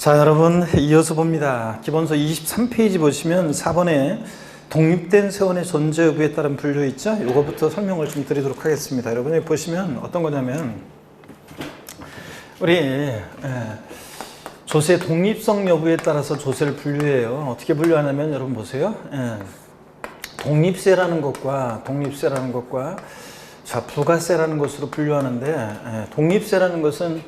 자, 여러분 이어서 봅니다. 기본서 23페이지 보시면 4번에 독립된 세원의 존재 여부에 따른 분류 있죠? 이거부터 설명을 좀 드리도록 하겠습니다. 여러분 여기 보시면 어떤 거냐면 우리 조세 독립성 여부에 따라서 조세를 분류해요. 어떻게 분류하냐면 여러분 보세요. 독립세라는 것과 자, 부가세라는 것으로 분류하는데 독립세라는 것은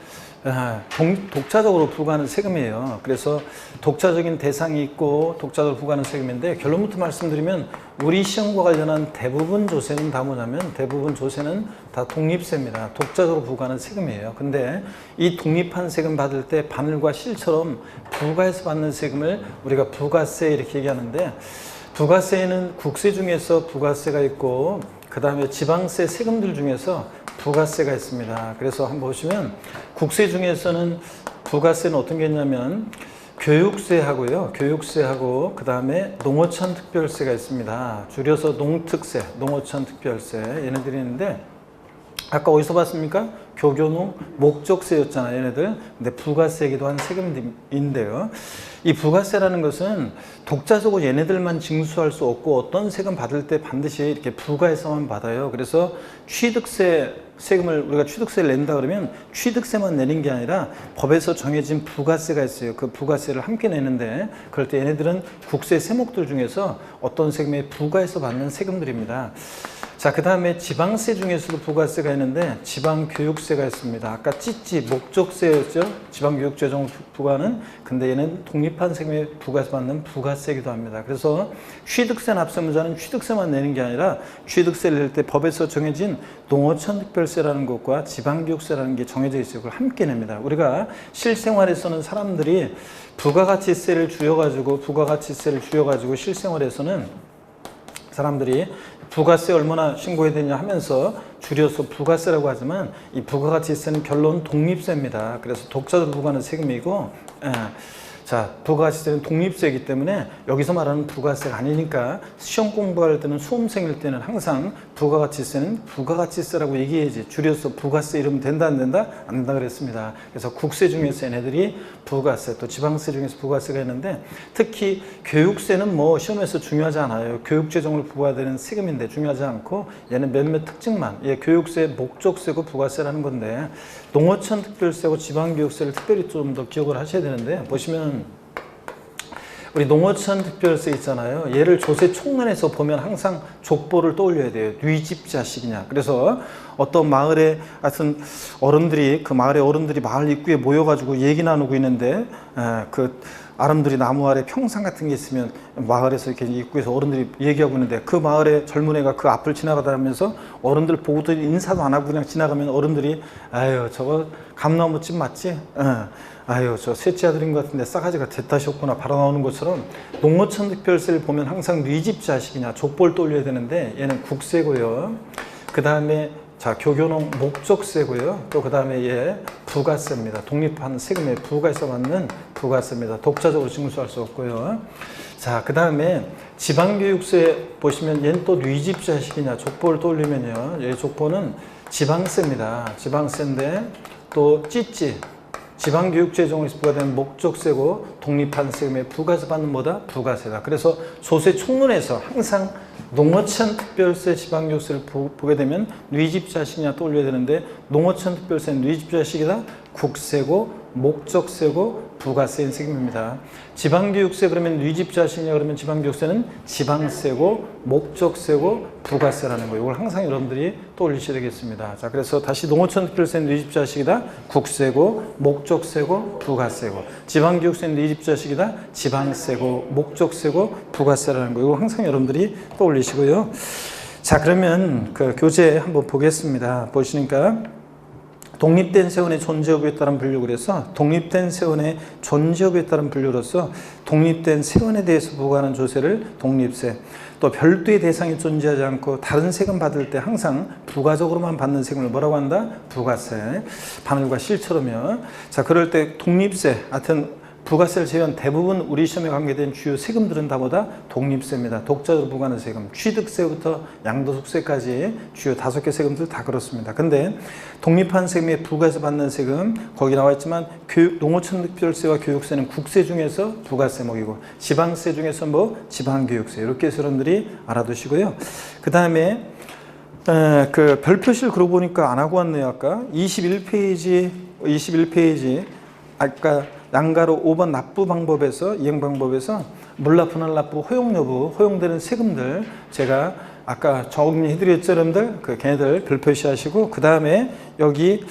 독자적으로 부과하는 세금이에요. 그래서 독자적인 대상이 있고 독자적으로 부과하는 세금인데 결론부터 말씀드리면 우리 시험과 관련한 대부분 조세는 다 뭐냐면 대부분 조세는 다 독립세입니다. 독자적으로 부과하는 세금이에요. 근데 이 독립한 세금 받을 때 바늘과 실처럼 부가해서 받는 세금을 우리가 부가세 이렇게 얘기하는데 부가세에는 국세 중에서 부가세가 있고 그 다음에 지방세 세금들 중에서 부가세가 있습니다. 그래서 한번 보시면 국세 중에서는 부가세는 어떤 게 있냐면 교육세하고요. 교육세하고 그 다음에 농어촌 특별세가 있습니다. 줄여서 농특세, 농어촌 특별세 얘네들이 있는데 아까 어디서 봤습니까? 교교농 목적세였잖아요, 얘네들. 근데 부가세이기도 한 세금인데요. 이 부가세라는 것은 독자적으로 얘네들만 징수할 수 없고 어떤 세금 받을 때 반드시 이렇게 부가해서만 받아요. 그래서 취득세 세금을 우리가 취득세를 낸다 그러면 취득세만 내는 게 아니라 법에서 정해진 부가세가 있어요. 그 부가세를 함께 내는데 그럴 때 얘네들은 국세 세목들 중에서 어떤 세금에 부가해서 받는 세금들입니다. 자, 그 다음에 지방세 중에서도 부가세가 있는데 지방교육세가 있습니다. 아까 찌찌 목적세였죠. 지방교육재정 부과는. 근데 얘는 독립한 세금에 부과해서 받는 부가세이기도 합니다. 그래서 취득세 납세무자는 취득세만 내는 게 아니라 취득세를 낼 때 법에서 정해진 농어촌 특별세라는 것과 지방교육세라는 게 정해져 있어요. 그걸 함께 냅니다. 우리가 실생활에서는 사람들이 부가가치세를 줄여가지고 실생활에서는 사람들이 부가세 얼마나 신고해야 되냐 하면서 줄여서 부가세라고 하지만 이 부가가치세는 결론 독립세입니다. 그래서 독자적으로 부과하는 세금이고 자, 부가가치세는 독립세이기 때문에 여기서 말하는 부가세가 아니니까 시험 공부할 때는 수험생일 때는 항상 부가가치세는 부가가치세라고 얘기해야지 줄여서 부가세 이러면 된다 안 된다? 안 된다 그랬습니다. 그래서 국세 중에서 얘네들이 부가세 또 지방세 중에서 부가세가 있는데 특히 교육세는 뭐 시험에서 중요하지 않아요. 교육재정을 부과되는 세금인데 중요하지 않고 얘는 몇몇 특징만 교육세 목적세고 부가세라는 건데 농어촌 특별세고 지방교육세를 특별히 좀 더 기억을 하셔야 되는데 보시면 우리 농어촌 특별세 있잖아요. 얘를 조세 총론에서 보면 항상 족보를 떠올려야 돼요. 뉘집 자식이냐. 그래서 어떤 마을에 하여튼 어른들이 그 마을의 어른들이 마을 입구에 모여가지고 얘기 나누고 있는데 그 아름드리 나무 아래 평상 같은 게 있으면 마을에서 이렇게 입구에서 어른들이 얘기하고 있는데 그 마을의 젊은 애가 그 앞을 지나가다면서 어른들 보고도 인사도 안 하고 그냥 지나가면 어른들이 아유 저거 감나무집 맞지? 아유 저 셋째 아들인 것 같은데 싸가지가 대타셨구나 바로 나오는 것처럼 농어촌 특별세를 보면 항상 뉘집 자식이냐 족보를 떠올려야 되는데 얘는 국세고요. 그 다음에 자, 교교농 목적세고요. 또 그 다음에 얘 부가세입니다. 독립한 세금에 부가해서 받는 부가세입니다. 독자적으로 징수할 수 없고요. 자, 그 다음에 지방교육세 보시면 얘는 또 뉘집 자식이냐 족보를 떠올리면요. 얘 족보는 지방세입니다. 지방세인데 또 찌찌 지방교육재정에서 부과되는 목적세고 독립한 세금에 부가해서 받는 뭐다? 부가세다. 그래서 조세 총론에서 항상 농어촌 특별세 지방교육세를 보게 되면 뉘집 자식이냐 떠올려야 되는데 농어촌 특별세는 뉘집 자식이다? 국세고 목적세고 부가세인 세금입니다. 지방교육세 그러면 뉘집 자식이냐 그러면 지방교육세는 지방세고 목적세고 부가세라는 거예요. 이걸 항상 여러분들이 떠올리셔야 되겠습니다. 자, 그래서 다시 농어촌 특별세는 뉘집 자식이다? 국세고 목적세고 부가세고 지방교육세는 뉘집 자식이다? 지방세고 목적세고 부가세라는 거예요. 이걸 항상 여러분들이 떠올리시고요. 자, 그러면 그 교재 한번 보겠습니다. 보시니까 독립된 세원의 존재 여부에 따른 분류 그래서 독립된 세원의 존재 여부에 따른 분류로서 독립된 세원에 대해서 부과하는 조세를 독립세 또 별도의 대상이 존재하지 않고 다른 세금 받을 때 항상 부가적으로만 받는 세금을 뭐라고 한다? 부가세 바늘과 실처럼요. 자 그럴 때 독립세 하여튼 부가세를 제외한 대부분 우리 시험에 관계된 주요 세금들은 다 뭐다? 독립세입니다. 독자적으로 부과하는 세금, 취득세부터 양도소득세까지 주요 5개 세금들 다 그렇습니다. 근데 독립한 세금에 부과해서 받는 세금, 거기 나와 있지만 농어촌특별세와 교육세는 국세 중에서 부가세목이고, 지방세 중에서 뭐 지방교육세, 이렇게 해서 여러분들이 알아두시고요. 그 다음에 그 별표시를 그러고 보니까 안 하고 왔네요. 아까 21페이지 아까 양가로 5번 납부 방법에서, 이행 방법에서 물납부, 날납부, 허용 여부, 허용되는 세금들 제가 아까 정리해드렸죠, 여러분들? 그 걔네들 별표시 하시고, 그 다음에 여기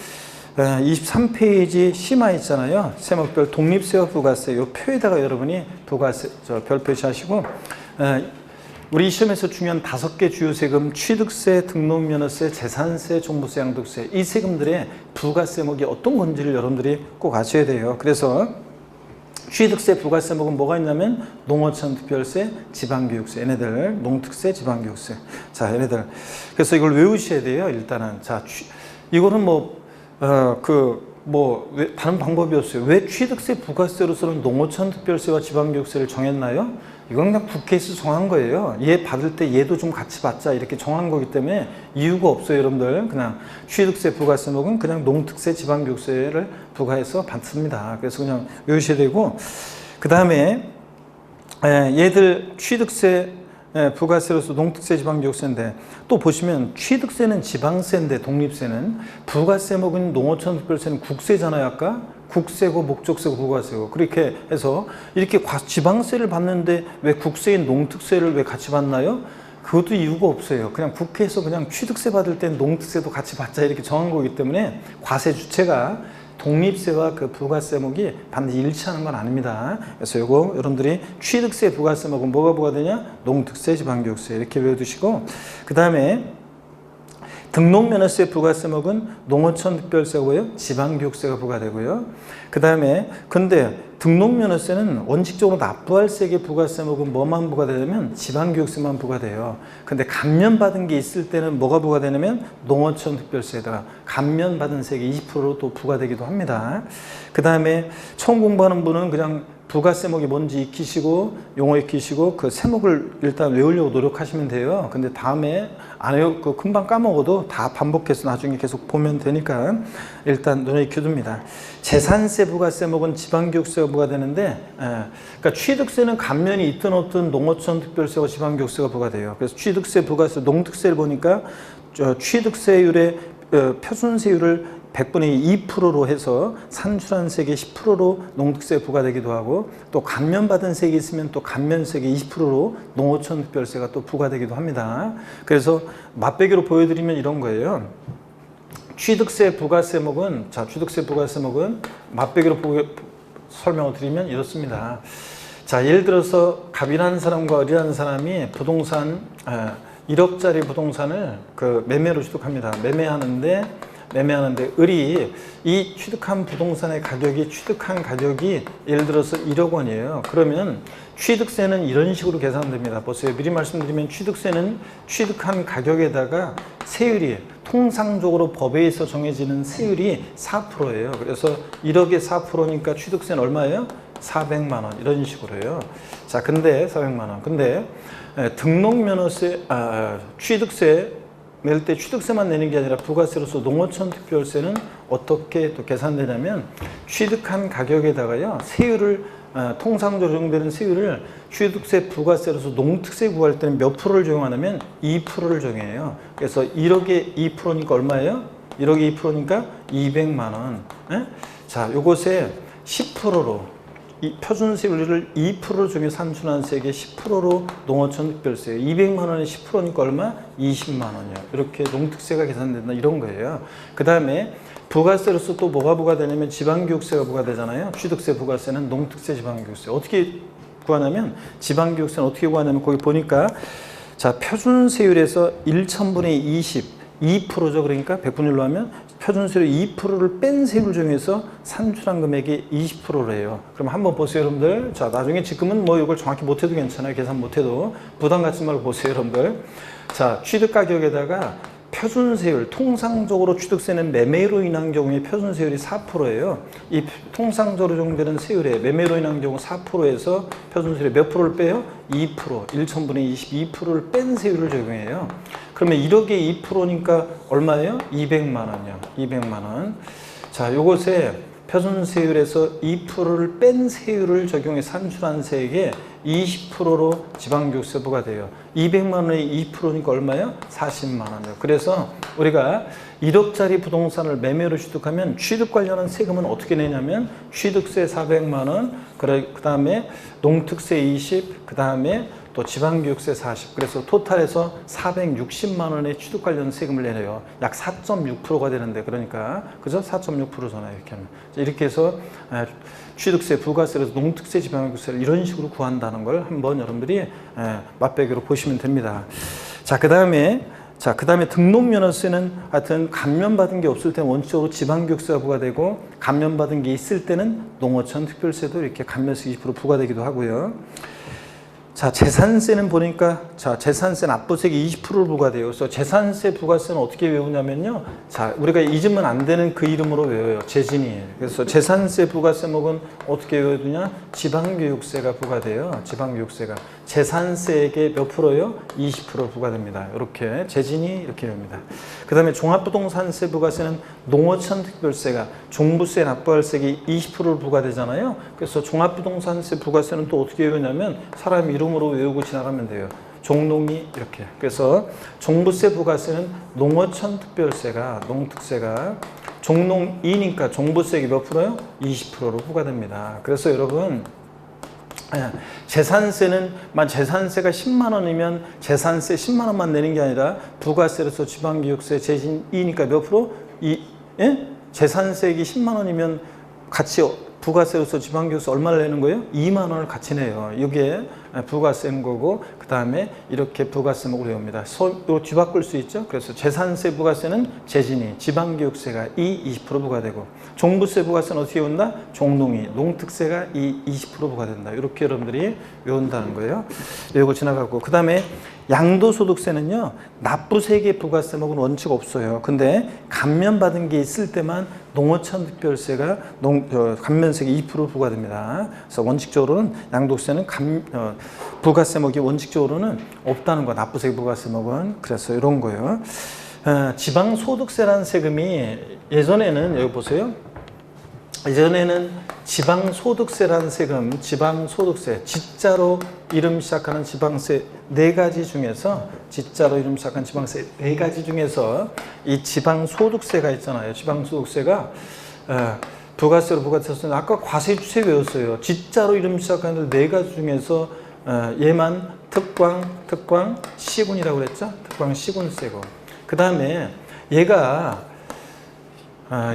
23페이지 심화 있잖아요. 세목별 독립세와 부가세, 이 표에다가 여러분이 부가세 별표시 하시고, 우리 시험에서 중요한 5개 주요 세금, 취득세, 등록면허세, 재산세, 종부세, 양도세, 이 세금들의 부가세목이 어떤 건지를 여러분들이 꼭 아셔야 돼요. 그래서 취득세, 부가세목은 뭐가 있냐면 농어촌특별세, 지방교육세, 얘네들 농특세, 지방교육세. 자, 얘네들. 그래서 이걸 외우셔야 돼요. 일단은. 자, 이거는 다른 방법이 없어요. 왜 취득세, 부가세로서는 농어촌특별세와 지방교육세를 정했나요? 이건 그냥 국회에서 정한 거예요. 얘 받을 때 얘도 좀 같이 받자, 이렇게 정한 거기 때문에 이유가 없어요, 여러분들. 그냥 취득세, 부가세목은 그냥 농특세, 지방교육세를 부과해서 받습니다. 그래서 그냥 외우셔야 되고, 그 다음에 얘들 취득세, 부가세로서 농특세, 지방교육세인데, 또 보시면 취득세는 지방세인데 독립세는, 부가세목은 농어촌특별세는 국세잖아요. 아까 국세고 목적세고 부가세고, 그렇게 해서 이렇게 지방세를 받는데 왜 국세인 농특세를 왜 같이 받나요? 그것도 이유가 없어요. 그냥 국회에서 그냥 취득세 받을 땐 농특세도 같이 받자, 이렇게 정한 거기 때문에 과세 주체가 독립세와 그 부가세목이 반드시 일치하는 건 아닙니다. 그래서 요거 여러분들이 취득세, 부가세목은 뭐가 부과되냐? 농특세, 지방교육세, 이렇게 외워두시고, 그 다음에 등록면허세, 부가세목은 농어촌특별세가 뭐예요? 지방교육세가 부과되고요. 그 다음에 근데 등록면허세는 원칙적으로 납부할 세계 부가세목은 뭐만 부과되냐면 지방교육세만 부과돼요. 근데 감면받은 게 있을 때는 뭐가 부과되냐면 농어촌특별세에다가 감면받은 세계 20%로 또 부과되기도 합니다. 그 다음에 처음 공부하는 분은 그냥 부가세목이 뭔지 익히시고, 용어 익히시고, 그 세목을 일단 외우려고 노력하시면 돼요. 근데 다음에 안 외우고 금방 까먹어도 다 반복해서 나중에 계속 보면 되니까 일단 눈에 익혀둡니다. 재산세, 부가세목은 지방교육세가 부과되는데, 그러니까 취득세는 감면이 있든 없든 농어촌특별세와 지방교육세가 부과돼요. 그래서 취득세, 부가세, 농특세를 보니까 취득세율의 표준세율을 100분의 2%로 해서 산출한 세계 10%로 농특세 부과되기도 하고, 또 감면받은 세계 있으면 또 감면세계 20%로 농어촌특별세가 또 부과되기도 합니다. 그래서 맛배기로 보여드리면 이런 거예요. 취득세, 부가세목은, 자, 취득세, 부가세목은 맛배기로 설명을 드리면 이렇습니다. 자, 예를 들어서 갑이라는 사람과 을이라는 사람이 부동산 1억짜리 부동산을 매매로 취득합니다. 매매하는데 을이 이 취득한 부동산의 가격이 예를 들어서 1억 원이에요. 그러면 취득세는 이런 식으로 계산됩니다. 보세요. 미리 말씀드리면 취득세는 취득한 가격에다가 세율이, 통상적으로 법에 의해서 정해지는 세율이 4%예요. 그래서 1억에 4%니까 취득세는 얼마예요? 400만 원, 이런 식으로요. 자, 근데 400만 원. 근데 등록면허세, 취득세 낼 때 취득세만 내는 게 아니라 부가세로서 농어촌특별세는 어떻게 또 계산되냐면, 취득한 가격에다가요, 세율을 통상적으로 적용되는 세율을 취득세, 부가세로서 농특세 구할 때는 몇 프로를 적용하냐면 2%를 적용해요. 그래서 1억에 2%니까 얼마예요? 1억에 2%니까 200만 원. 자, 요것에 10%로 이 표준세율을 2%로 적용해 산출한 세계 10%로 농어촌특별세, 200만 원에 10%니까 얼마? 20만 원이요. 이렇게 농특세가 계산된다, 이런 거예요. 그 다음에 부가세로서 또 뭐가 부과되냐면 지방교육세가 부과되잖아요. 취득세, 부가세는 농특세, 지방교육세. 어떻게 구하냐면, 지방교육세는 어떻게 구하냐면, 거기 보니까, 자, 표준세율에서 1,000분의 20, 2%죠. 그러니까 100분의 1로 하면 표준세율 2%를 뺀 세율을 정해서 산출한 금액이 20%래요. 그럼 한번 보세요, 여러분들. 자, 나중에 지금은 뭐 이걸 정확히 못해도 괜찮아요. 계산 못해도 부담 갖지 말고 보세요, 여러분들. 자, 취득 가격에다가 표준세율, 통상적으로 취득세는 매매로 인한 경우에 표준세율이 4%예요. 이 통상적으로 적용되는 세율에 매매로 인한 경우 4%에서 표준세율이 몇 프로를 빼요? 2%, 1,000분의 22%를 뺀 세율을 적용해요. 그러면 1억에 2%니까 얼마예요? 200만 원이요. 200만 원. 자, 요것에 표준세율에서 2%를 뺀 세율을 적용해 산출한 세액에 20%로 지방교육세 부과돼요. 200만 원에 2%니까 얼마예요? 40만 원이요. 그래서 우리가 1억짜리 부동산을 매매로 취득하면 취득 관련한 세금은 어떻게 내냐면 취득세 400만 원, 그 다음에 농특세 20, 그 다음에 또 지방교육세 40, 그래서 토탈에서 460만 원의 취득 관련 세금을 내려요. 약 4.6%가 되는데, 그러니까 그죠? 4.6%잖아요. 이렇게 하면 이렇게 해서 취득세, 부가세에서 농특세, 지방교육세를 이런 식으로 구한다는 걸 한번 여러분들이 맛배기로 보시면 됩니다. 자, 그 다음에 등록면허세는 하여튼 감면받은 게 없을 때는 원칙적으로 지방교육세가 부과되고, 감면받은 게 있을 때는 농어촌 특별세도 이렇게 감면세 20% 부과되기도 하고요. 자, 재산세는 보니까, 자, 재산세 납부세액이 20%를 부과돼요. 그래서 재산세 부가세는 어떻게 외우냐면요. 자, 우리가 잊으면 안 되는 그 이름으로 외워요. 재진이에요. 그래서 재산세 부가세목은 어떻게 외워두냐? 지방교육세가 부과돼요. 지방교육세가. 재산세액의 몇 프로요? 20% 부과됩니다. 이렇게 재진이 이렇게 외웁니다. 그 다음에 종합부동산세 부가세는 농어촌 특별세가 종부세 납부할 세액이 20%를 부과되잖아요. 그래서 종합부동산세 부가세는 또 어떻게 외우냐면 사람 이름으로 외우고 지나가면 돼요. 종농이 이렇게. 그래서 종부세 부가세는 농어촌 특별세가 농특세가 종농이니까 종부세액이 몇 프로요? 20%로 부과됩니다. 그래서 여러분 재산세는 재산세가 10만 원이면 재산세 10만 원만 내는 게 아니라 부가세로서 지방교육세 재진이니까 몇 프로? 재산세액이 10만 원이면 같이 부가세로서 지방교육세 얼마를 내는 거예요? 2만 원을 같이 내요. 이게 부가세인 거고, 그 다음에 이렇게 부가세목을 외웁니다. 또 뒤바꿀 수 있죠. 그래서 재산세 부가세는 재진이, 지방교육세가 20% 부과되고, 종부세 부가세는 어떻게 외운다? 종농이, 농특세가 20% 부과된다. 이렇게 여러분들이 외운다는 거예요. 외우고 지나가고, 그 다음에 양도소득세는요, 납부세액의 부가세목은 원칙 없어요. 근데 감면받은 게 있을 때만 농어촌 특별세가 감면세액이 2% 부과됩니다. 그래서 원칙적으로는 양도세는 부가세목이 원칙적으로는 없다는 거, 납부세액 부가세목은. 그래서 이런 거예요. 지방소득세라는 세금이 예전에는 여기 보세요. 예전에는 지방소득세라는 세금, 지방소득세, 지자로 이름 시작하는 지방세 4가지 중에서, 지자로 이름 시작하는 지방세 4가지 중에서 이 지방소득세가 있잖아요. 지방소득세가 부가세로 부과됐었는데, 아까 과세주세 외웠어요. 지자로 이름 시작하는 4가지 중에서 얘만 특광, 시군이라고 그랬죠? 특광, 시군세고. 그 다음에 얘가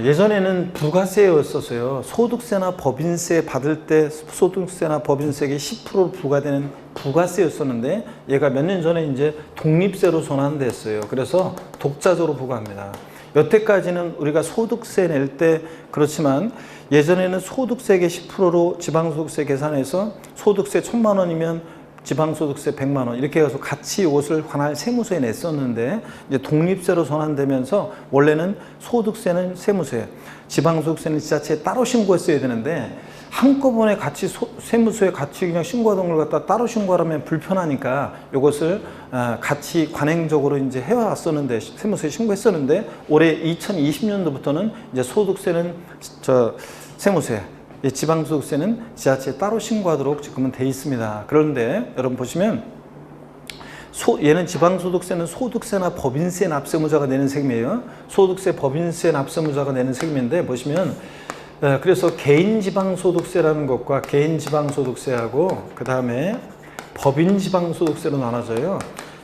예전에는 부가세였었어요. 소득세나 법인세 받을 때 소득세나 법인세액이 10% 부과되는 부가세였었는데, 얘가 몇 년 전에 이제 독립세로 전환됐어요. 그래서 독자적으로 부과합니다. 여태까지는 우리가 소득세 낼 때 그렇지만, 예전에는 소득세액의 10%로 지방소득세 계산해서 소득세 1,000만 원이면 지방소득세 100만 원 이렇게 해서 같이 이것을 관할 세무서에 냈었는데, 이제 독립세로 전환되면서 원래는 소득세는 세무서에, 지방소득세는 지자체에 따로 신고했어야 되는데, 한꺼번에 같이 세무서에 같이 그냥 신고하던 걸 갖다 따로 신고하려면 불편하니까 이것을 같이 관행적으로 이제 해왔었는데, 세무서에 신고했었는데, 올해 2020년도부터는 이제 소득세는 세무서에, 지방소득세는 지자체에 따로 신고하도록 지금은 돼 있습니다. 그런데 여러분 보시면 얘는 지방소득세는 소득세나 법인세 납세무자가 내는 세금이에요. 소득세, 법인세 납세무자가 내는 세금인데, 보시면 그래서 개인지방소득세라는 것과 개인지방소득세하고 그 다음에 법인지방소득세로 나눠져요.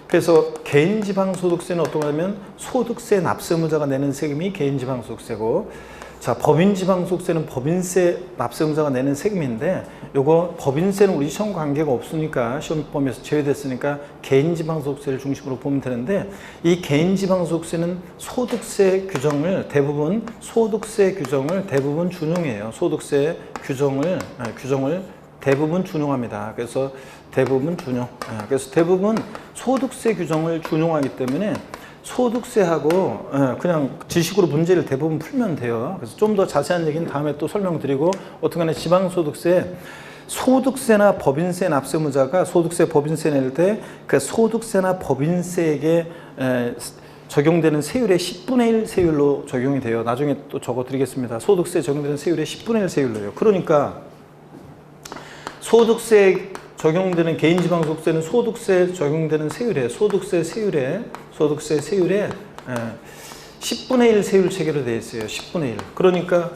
그래서 개인지방소득세는 어떤 거냐면 소득세 납세무자가 내는 세금이 개인지방소득세고, 자, 법인지방소득세는 법인세 납세무자가 내는 세금인데, 요거 법인세는 우리 시험 관계가 없으니까, 시험 범위에서 제외됐으니까 개인지방소득세를 중심으로 보면 되는데, 이 개인지방소득세는 소득세 규정을 대부분 준용해요. 소득세 규정을 대부분 준용합니다. 그래서 대부분 소득세 규정을 준용하기 때문에 소득세하고 그냥 지식으로 문제를 대부분 풀면 돼요. 그래서 좀 더 자세한 얘기는 다음에 또 설명드리고, 어떻게나 지방소득세, 소득세나 법인세 납세무자가 소득세, 법인세 낼 때 그 소득세나 법인세에게 적용되는 세율의 10분의 1 세율로 적용이 돼요. 나중에 또 적어드리겠습니다. 소득세 적용되는 세율의 10분의 1 세율로요. 그러니까 소득세 적용되는 개인지방소득세는 소득세 적용되는 세율에, 소득세 세율에 10분의 1 세율 체계로 되어 있어요. 10분의 1. 그러니까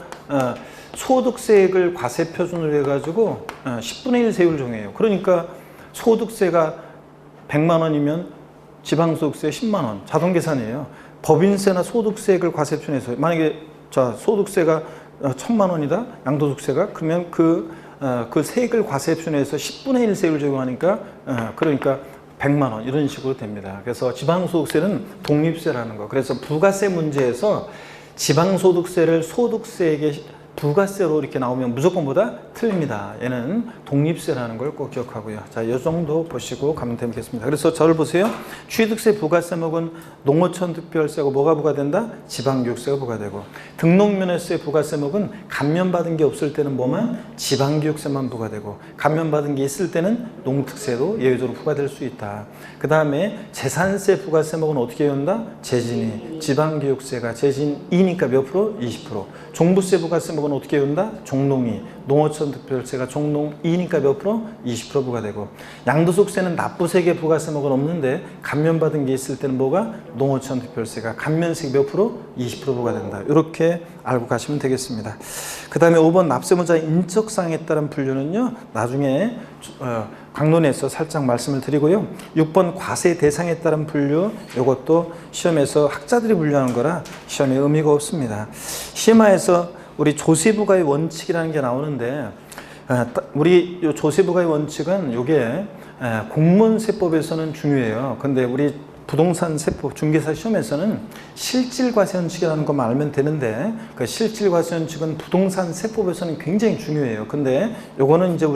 소득세액을 과세 표준으로 해가지고 10분의 1 세율 정해요. 그러니까 소득세가 100만 원이면 지방소득세 10만 원. 자동 계산이에요. 법인세나 소득세액을 과세 표준에서 만약에 자 소득세가 1000만 원이다. 양도소득세가 그러면 그 세액을 과세 표준에서 10분의 1 세율 적용하니까 그러니까 100만 원 이런 식으로 됩니다. 그래서 지방소득세는 독립세라는 거. 그래서 부가세 문제에서 지방소득세를 소득세에게 부가세로 이렇게 나오면 무조건보다 틀립니다. 얘는 독립세라는 걸 꼭 기억하고요. 자, 이 정도 보시고 가면 되겠습니다. 그래서 저를 보세요. 취득세 부가세목은 농어촌 특별세고 뭐가 부과된다? 지방교육세가 부과되고, 등록면허세 부가세목은 감면받은 게 없을 때는 뭐만? 지방교육세만 부과되고, 감면받은 게 있을 때는 농특세도 예외적으로 부과될 수 있다. 그 다음에 재산세 부가세목은 어떻게 해온다? 재진이. 지방교육세가 재진 2니까 몇 프로? 20%. 종부세 부가세목은 어떻게 해온다? 종농이. 농어촌 특별세가 종농 2니까 몇 프로? 20% 부과되고, 양도소득세는 납부세계 부가세목은 없는데 감면받은 게 있을 때는 뭐가? 농어촌 특별세가 감면세 몇 프로? 20% 부과된다. 이렇게 알고 가시면 되겠습니다. 그 다음에 5번 납세무자 인적사항에 따른 분류는요, 나중에 강론에서 살짝 말씀을 드리고요. 6번 과세 대상에 따른 분류, 이것도 시험에서 학자들이 분류하는 거라 시험에 의미가 없습니다. 시험화에서 우리 조세부과의 원칙이라는 게 나오는데, 우리 요 조세부과의 원칙은 이게 공무원세법에서는 중요해요. 근데 우리 부동산 세법 중개사 시험에서는 실질과세 원칙이라는 것만 알면 되는데, 그 실질과세 원칙은 부동산 세법에서는 굉장히 중요해요. 근데 요거는 이제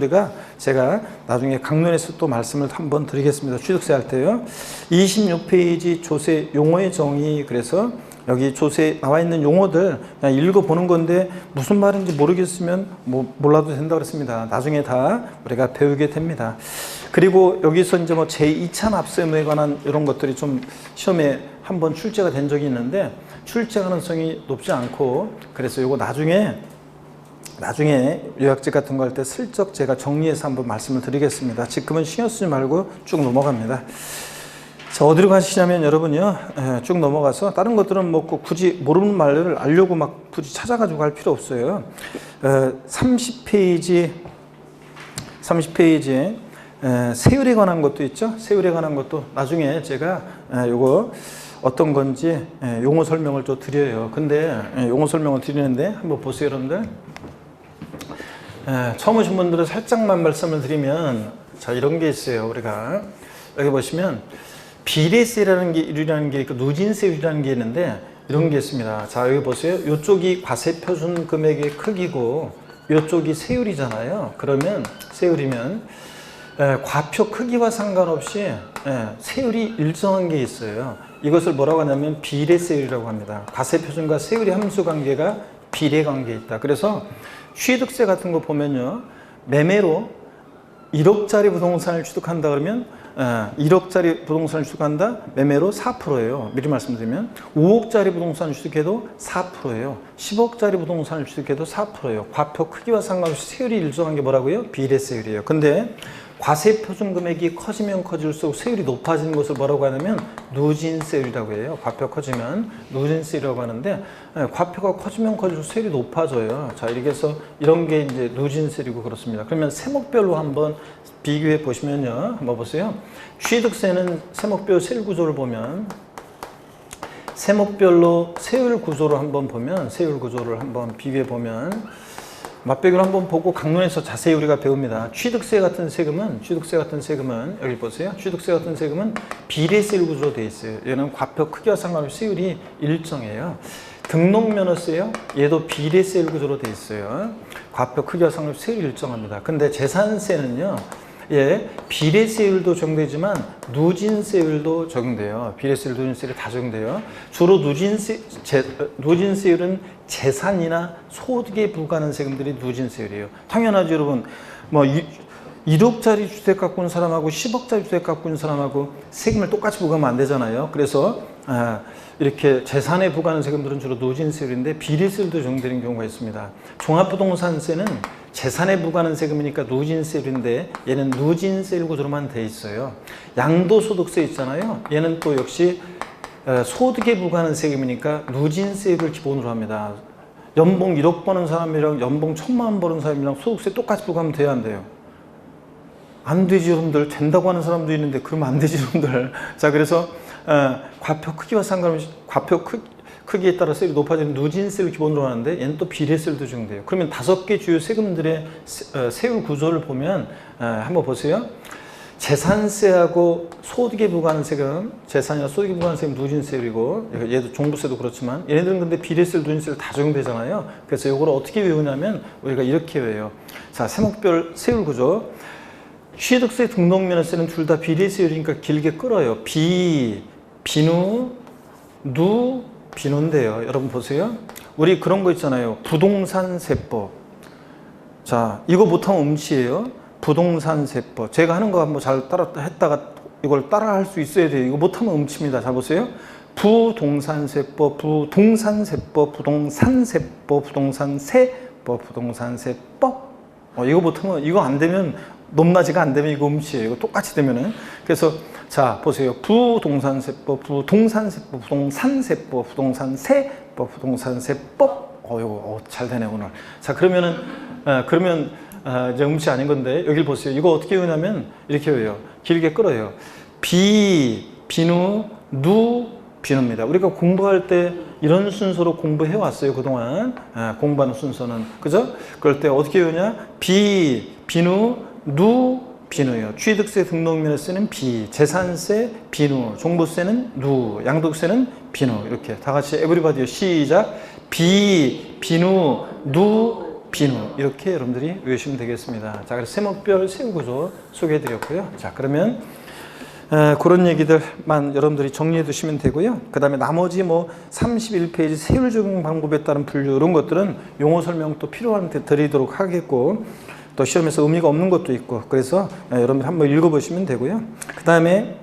제가 나중에 강론에서 또 말씀을 한번 드리겠습니다. 취득세 할 때요. 26페이지 조세 용어의 정의, 그래서 여기 조세에 나와 있는 용어들 그냥 읽어보는 건데 무슨 말인지 모르겠으면 몰라도 된다고 그랬습니다. 나중에 다 우리가 배우게 됩니다. 그리고 여기서 이제 제2차 납세 의무에 관한 이런 것들이 좀 시험에 한번 출제가 된 적이 있는데 출제 가능성이 높지 않고, 그래서 이거 나중에 요약집 같은 거 할 때 슬쩍 제가 정리해서 한번 말씀을 드리겠습니다. 지금은 신경 쓰지 말고 쭉 넘어갑니다. 자, 어디로 가시냐면 여러분요, 쭉 넘어가서 다른 것들은 굳이 모르는 말을 알려고 굳이 찾아가지고 할 필요 없어요. 30페이지 세율에 관한 것도 있죠. 세율에 관한 것도 나중에 제가 요거 어떤 건지 용어 설명을 좀 드려요. 근데 용어 설명을 드리는데 한번 보세요, 여러분들. 처음 오신 분들은 살짝만 말씀을 드리면, 자, 이런 게 있어요. 우리가 여기 보시면 비례세라는 게 있고 누진세율이라는 게 있는데 이런 게 있습니다. 자, 여기 보세요. 이쪽이 과세표준 금액의 크기고 이쪽이 세율이잖아요. 그러면 세율이면 과표 크기와 상관없이 세율이 일정한 게 있어요. 이것을 뭐라고 하냐면 비례세율이라고 합니다. 과세표준과 세율의 함수관계가 비례관계에 있다. 그래서 취득세 같은 거 보면요, 매매로 1억짜리 부동산을 취득한다 그러면 1억짜리 부동산을 취득한다? 매매로 4%예요. 미리 말씀드리면 5억짜리 부동산을 취득해도 4%예요. 10억짜리 부동산을 취득해도 4%예요. 과표 크기와 상관없이 세율이 일정한 게 뭐라고요? 비례세율이에요. 근데 과세표준 금액이 커지면 커질수록 세율이 높아지는 것을 뭐라고 하냐면 누진세율이라고 해요. 과표 커지면 누진세율이라고 하는데, 과표가 커지면 커질수록 세율이 높아져요. 자, 이렇게 해서 이런 게 이제 누진세율이고 그렇습니다. 그러면 세목별로 한번 비교해 보시면요. 한번 보세요. 취득세는 세목별 세율 구조를 보면, 세목별로 세율 구조를 한번 비교해 보면, 맛배기로 한번 보고 강론에서 자세히 우리가 배웁니다. 취득세 같은 세금은 여기 보세요. 취득세 같은 세금은 비례세율 구조로 되어 있어요. 얘는 과표 크기와 상관없이 세율이 일정해요. 등록면허세요. 얘도 비례세율 구조로 되어 있어요. 과표 크기와 상관없이 세율이 일정합니다. 근데 재산세는요, 예, 비례세율도 적용되지만 누진세율도 적용돼요. 비례세율, 누진세율이 다 적용돼요. 주로 누진세율은 재산이나 소득에 부과하는 세금들이 누진세율이에요. 당연하죠, 여러분. 뭐 1억짜리 주택 갖고 있는 사람하고 10억짜리 주택 갖고 있는 사람하고 세금을 똑같이 부과하면 안 되잖아요. 그래서 이렇게 재산에 부과하는 세금들은 주로 누진세율인데 비례세율도 적용되는 경우가 있습니다. 종합부동산세는 재산에 부과하는 세금이니까 누진세율인데 얘는 누진세율 구조로만 돼 있어요. 양도소득세 있잖아요. 얘는 또 역시 소득에 부과하는 세금이니까 누진세율을 기본으로 합니다. 연봉 1억 버는 사람이랑 연봉 1,000만 원 버는 사람이랑 소득세 똑같이 부과하면 돼야 안 돼요? 안 되지, 여러분들. 된다고 하는 사람도 있는데 그러면 안 되지, 여러분들. 자, 그래서 과표 크기와 상관없이 과표 크기에 따라 세율이 높아지는 누진세율을 기본으로 하는데 얘는 또 비례세율도 적용돼요. 그러면 5개 주요 세금들의 세율 구조를 보면 한번 보세요. 재산세하고 소득에 부과하는 세금, 재산이나 소득에 부과하는 세금 누진세율이고, 얘도 종부세도 그렇지만 얘네들은 근데 비례세율, 누진세율 다 적용되잖아요. 그래서 이걸 어떻게 외우냐면 우리가 이렇게 외워요. 자, 세목별 세율 구조. 취득세, 등록면허세는 둘 다 비례세율이니까 길게 끌어요. 비누, 누, 비누인데요. 여러분 보세요. 우리 그런 거 있잖아요. 부동산세법. 자, 이거 못하면 음치예요. 부동산세법. 제가 하는 거 한번 잘 했다가 이걸 따라 할 수 있어야 돼요. 이거 못하면 음치입니다. 자, 보세요. 부동산세법, 부동산세법, 부동산세법, 부동산세법, 부동산세법. 이거 못하면, 이거 안 되면, 높낮이가 안 되면 이거 음치예요. 이거 똑같이 되면은. 그래서, 자, 보세요. 부동산세법, 부동산세법, 부동산세법, 부동산세법, 부동산세법. 이거, 잘 되네, 오늘. 자, 그러면은, 이제 음치 아닌 건데, 여길 보세요. 이거 어떻게 외우냐면, 이렇게 외워요. 길게 끌어요. 비누, 누, 비누입니다. 우리가 공부할 때 이런 순서로 공부해 왔어요, 그동안. 공부하는 순서는. 그죠? 그럴 때 어떻게 외우냐? 비누, 누, 비누예요. 취득세, 등록면허세는 재산세, 비누, 종부세는 누, 양도세는 비누. 이렇게 다 같이 에브리바디요. 시작. 비누, 누, 비누. 이렇게 여러분들이 외우시면 되겠습니다. 자, 그래서 세목별 세율 구조 소개해 드렸고요. 자, 그러면 그런 얘기들만 여러분들이 정리해 두시면 되고요. 그 다음에 나머지 뭐 31페이지 세율 적용 방법에 따른 분류 이런 것들은 용어 설명 또 필요한 데 드리도록 하겠고, 또 시험에서 의미가 없는 것도 있고, 그래서 여러분들 한번 읽어보시면 되고요. 그 다음에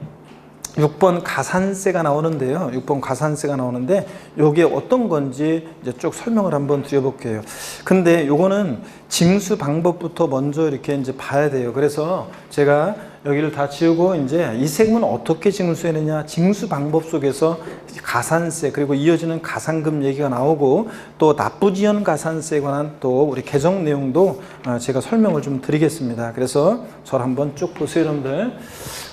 6번 가산세가 나오는데요. 6번 가산세가 나오는데 이게 어떤 건지 이제 쭉 설명을 한번 드려볼게요. 근데 요거는 징수 방법부터 먼저 이렇게 이제 봐야 돼요. 그래서 제가 여기를 다 지우고 이제 이 세금은 어떻게 징수했느냐, 징수 방법 속에서 가산세 그리고 이어지는 가산금 얘기가 나오고, 또 납부지연 가산세에 관한 또 우리 개정 내용도 제가 설명을 좀 드리겠습니다. 그래서 저를 한번 쭉 보세요, 여러분들.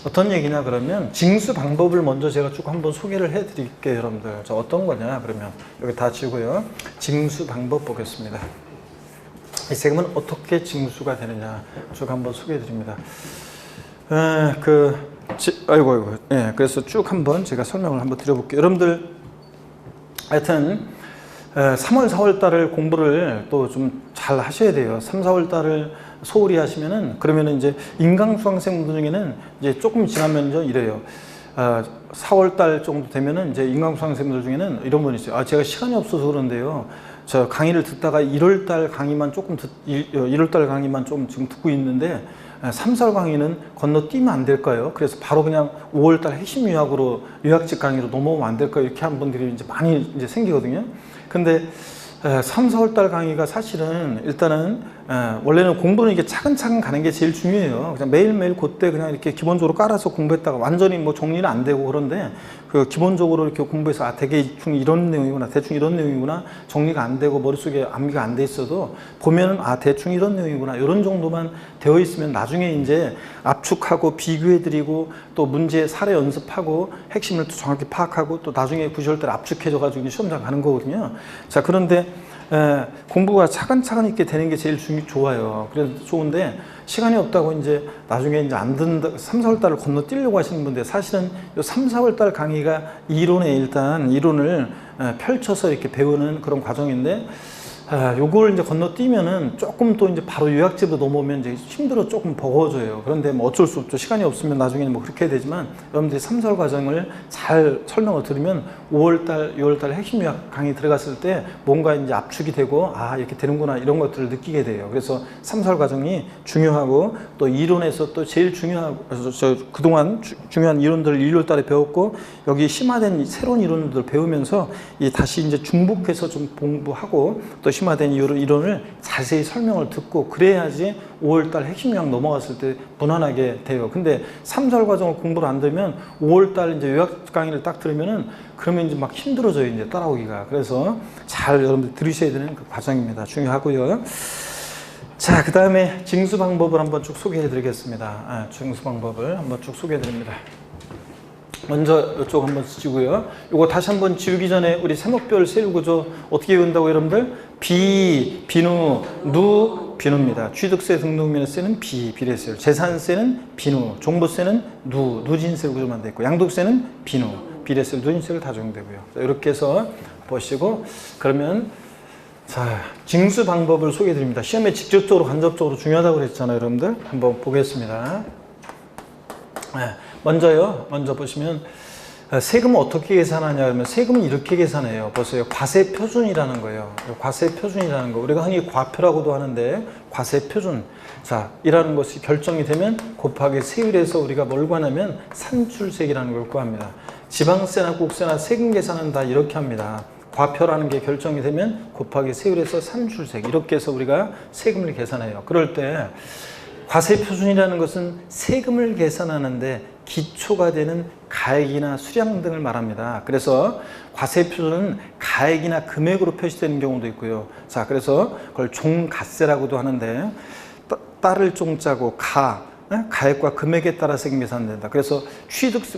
어떤 얘기냐 그러면 징수 방법을 먼저 제가 쭉 한번 소개를 해 드릴게요, 여러분들. 저 어떤 거냐 그러면 여기 다 지우고요. 징수 방법 보겠습니다. 이 세금은 어떻게 징수가 되느냐 쭉 한번 소개해 드립니다. 예, 그래서 쭉 한번 제가 설명을 한번 드려볼게요. 여러분들, 하여튼, 3월, 4월 달을 공부를 또 좀 잘 하셔야 돼요. 3, 4월 달을 소홀히 하시면은, 그러면은 이제 인강수강생분들 중에는 이제 조금 지나면 이래요. 4월 달 정도 되면은 이제 인강수강생분들 중에는 이런 분이 있어요. 제가 시간이 없어서 그런데요. 저 강의를 듣다가 1월 달 강의만 좀 지금 듣고 있는데, 3, 4월 강의는 건너뛰면 안 될까요? 그래서 바로 그냥 5월 달 핵심 요약으로, 요약집 강의로 넘어오면 안 될까요? 이렇게 한 분들이 이제 많이 이제 생기거든요. 근데 3, 4월 달 강의가 사실은 일단은 원래는 공부는 이게 차근차근 가는 게 제일 중요해요. 그냥 매일매일 그때 그냥 이렇게 기본적으로 깔아서 공부했다가 완전히 뭐 정리는 안 되고 그런데 그 기본적으로 이렇게 공부해서 대충 이런 내용이구나, 대충 이런 내용이구나, 정리가 안 되고 머릿속에 암기가 안 돼 있어도 보면은 대충 이런 내용이구나, 이런 정도만 되어 있으면 나중에 이제 압축하고 비교해드리고 또 문제 사례 연습하고 핵심을 또 정확히 파악하고 또 나중에 9시월 달 압축해져가지고 시험장 가는 거거든요. 자, 그런데 공부가 차근차근 있게 되는 게 제일 좋아요. 그래서 좋은데 시간이 없다고 이제 나중에 이제 안 듣는다, 3, 4월 달을 건너뛰려고 하시는 분들, 사실은 요 3, 4월 달 강의가 이론을 펼쳐서 이렇게 배우는 그런 과정인데, 요걸 이제 건너뛰면은 조금 또 이제 바로 요약집으로 넘어오면 이제 힘들어 조금 버거워져요. 그런데 뭐 어쩔 수 없죠. 시간이 없으면 나중에는 뭐 그렇게 해야 되지만 여러분들이 3설 과정을 잘 설명을 들으면 5월달, 6월달 핵심 요약 강의 들어갔을 때 뭔가 이제 압축이 되고 이렇게 되는구나 이런 것들을 느끼게 돼요. 그래서 3설 과정이 중요하고 또 이론에서 또 제일 중요하고 그래서 그동안 중요한 이론들을 1월달에 배웠고 여기 심화된 새로운 이론들을 배우면서 다시 이제 중복해서 좀 공부하고 또 심화된 이론을 자세히 설명을 듣고 그래야지 5월달 핵심 요약 넘어갔을 때 무난하게 돼요. 근데 3설 과정을 공부를 안 되면 5월달 이제 요약 강의를 딱 들으면은 그러면 이제 막 힘들어져요. 이제 따라오기가. 그래서 잘 여러분들 들으셔야 되는 그 과정입니다. 중요하고요. 자, 그 다음에 징수 방법을 한번 쭉 소개해 드리겠습니다. 징수 방법을 한번 쭉 소개해 드립니다. 먼저 이쪽 한번 쓰시고요. 이거 다시 한번 지우기 전에 우리 세목별 세율 구조 어떻게 외운다고 여러분들? 비누, 비누입니다. 취득세 등록면세는 비례세율, 재산세는 비누, 종부세는 누진세율 구조만 되어 있고 양도세는 비누, 비례세율, 누진세율 다 적용되고요. 이렇게 해서 보시고 그러면 자, 징수 방법을 소개해 드립니다. 시험에 직접적으로 간접적으로 중요하다고 그랬잖아요, 여러분들. 한번 보겠습니다. 먼저 보시면 세금은 어떻게 계산하냐 그러면 세금은 이렇게 계산해요. 보세요. 과세 표준이라는 거예요. 과세 표준이라는 거. 우리가 흔히 과표라고도 하는데 과세 표준. 자, 이라는 것이 결정이 되면 곱하기 세율에서 우리가 뭘 구하냐면 산출세액이라는 걸 구합니다. 지방세나 국세나 세금 계산은 다 이렇게 합니다. 과표라는 게 결정이 되면 곱하기 세율에서 산출세액. 이렇게 해서 우리가 세금을 계산해요. 그럴 때 과세 표준이라는 것은 세금을 계산하는데 기초가 되는 가액이나 수량 등을 말합니다. 그래서 과세 표준은 가액이나 금액으로 표시되는 경우도 있고요. 자, 그래서 그걸 종가세라고도 하는데 따를 종자고 가액과 금액에 따라 세금 계산된다. 그래서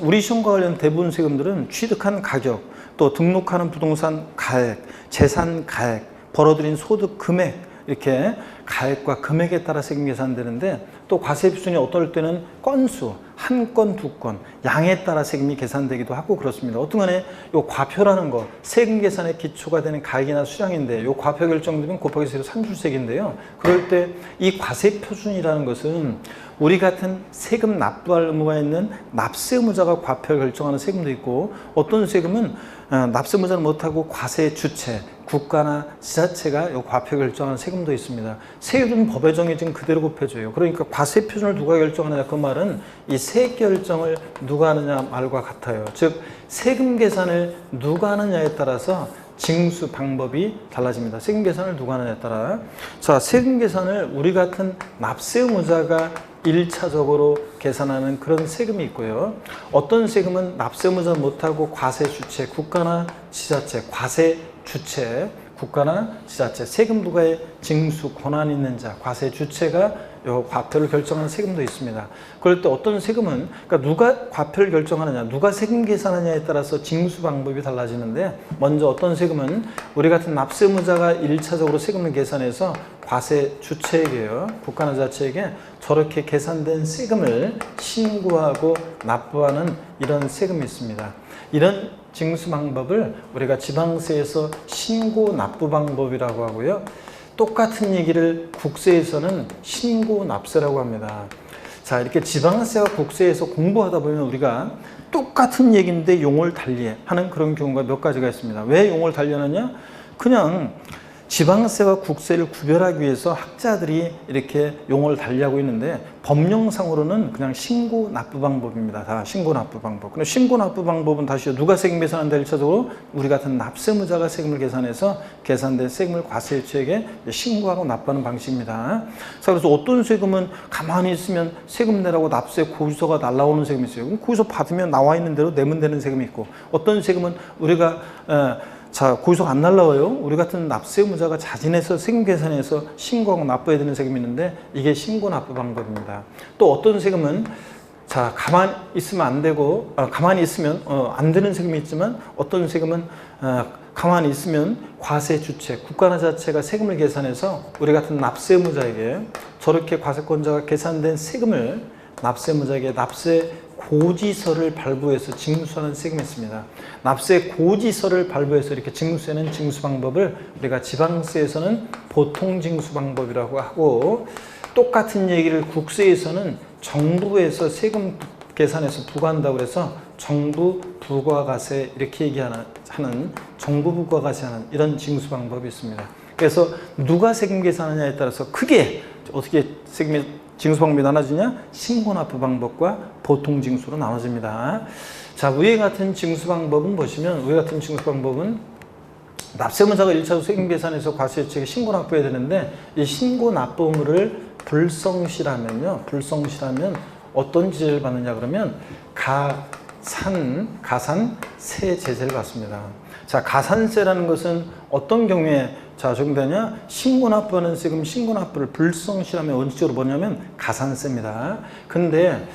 우리 시험과 관련 대부분 세금들은 취득한 가격, 또 등록하는 부동산 가액, 재산 가액, 벌어들인 소득 금액 이렇게 가액과 금액에 따라 세금 계산되는데 또 과세 표준이 어떨 때는 건수, 한 건, 두 건, 양에 따라 세금이 계산되기도 하고 그렇습니다. 어떤 간에 요 과표라는 거, 세금 계산의 기초가 되는 가액이나 수량인데 요 과표 결정되면 곱하기 세율 산출세액인데요. 그럴 때 이 과세 표준이라는 것은 우리 같은 세금 납부할 의무가 있는 납세 의무자가 과표를 결정하는 세금도 있고 어떤 세금은 납세 의무자는 못하고 과세 주체, 국가나 지자체가 이 과표 결정하는 세금도 있습니다. 세율은 법에 정해진 그대로 곱해져요. 그러니까 과세 표준을 누가 결정하느냐 그 말은 이 세액 결정을 누가 하느냐 말과 같아요. 즉 세금 계산을 누가 하느냐에 따라서 징수 방법이 달라집니다. 세금 계산을 누가 하느냐에 따라. 자, 세금 계산을 우리 같은 납세 의무자가 1차적으로 계산하는 그런 세금이 있고요. 어떤 세금은 납세 의무자 못하고 과세 주체, 국가나 지자체, 과세 주체, 국가나 지자체, 세금 부과에 징수 권한이 있는 자, 과세 주체가 요 과표를 결정하는 세금도 있습니다. 그럴 때 어떤 세금은 그러니까 누가 과표를 결정하느냐, 누가 세금 계산하느냐에 따라서 징수 방법이 달라지는데 먼저 어떤 세금은 우리 같은 납세 의무자가 1차적으로 세금을 계산해서 과세 주체에게요, 국가나 지자체에게 저렇게 계산된 세금을 신고하고 납부하는 이런 세금이 있습니다. 이런 징수 방법을 우리가 지방세에서 신고 납부 방법이라고 하고요. 똑같은 얘기를 국세에서는 신고 납세라고 합니다. 자, 이렇게 지방세와 국세에서 공부하다 보면 우리가 똑같은 얘기인데 용어를 달리 하는 그런 경우가 몇 가지가 있습니다. 왜 용어를 달리 하느냐? 그냥 지방세와 국세를 구별하기 위해서 학자들이 이렇게 용어를 달리하고 있는데 법령상으로는 그냥 신고 납부 방법입니다. 다 신고 납부 방법. 근데 신고 납부 방법은 다시 누가 세금 계산한다 1차적으로 우리 같은 납세 의무자가 세금을 계산해서 계산된 세금을 과세주체에게 신고하고 납부하는 방식입니다. 자, 그래서 어떤 세금은 가만히 있으면 세금 내라고 납세 고지서가 날라오는 세금이 있어요. 그럼 고지서 받으면 나와 있는 대로 내면 되는 세금이 있고 어떤 세금은 우리가 자, 고지서가 안 날라와요. 우리 같은 납세 의무자가 자진해서 세금 계산해서 신고하고 납부해야 되는 세금이 있는데 이게 신고 납부 방법입니다. 또 어떤 세금은 자, 가만히 있으면 안 되고 가만히 있으면 안 되는 세금이 있지만 어떤 세금은 가만히 있으면 과세 주체, 국가나 자체가 세금을 계산해서 우리 같은 납세 의무자에게 저렇게 과세권자가 계산된 세금을 납세무자에게 납세 고지서를 발부해서 징수하는 세금이 있습니다. 납세 고지서를 발부해서 이렇게 징수하는 징수 방법을 우리가 지방세에서는 보통 징수 방법이라고 하고, 똑같은 얘기를 국세에서는 정부에서 세금 계산해서 부과한다고 해서 정부 부과가세 이렇게 얘기하는 정부 부과가세 하는 이런 징수 방법이 있습니다. 그래서 누가 세금 계산하냐에 따라서 크게 어떻게 세금의 징수 방법이 나눠지냐? 신고납부 방법과 보통 징수로 나눠집니다. 자, 위에 같은 징수 방법은 보시면, 위에 같은 징수 방법은 납세무자가 1차로 세금 계산해서 과세유치에 신고납부해야 되는데, 이 신고납부 의무를 불성실하면요, 불성실하면 어떤 제재를 받느냐 그러면 가산세 제재를 받습니다. 자, 가산세라는 것은 어떤 경우에 적용되냐? 신고납부하는 세금 신고납부를 불성실하면 원칙적으로 뭐냐면 가산세입니다. 근데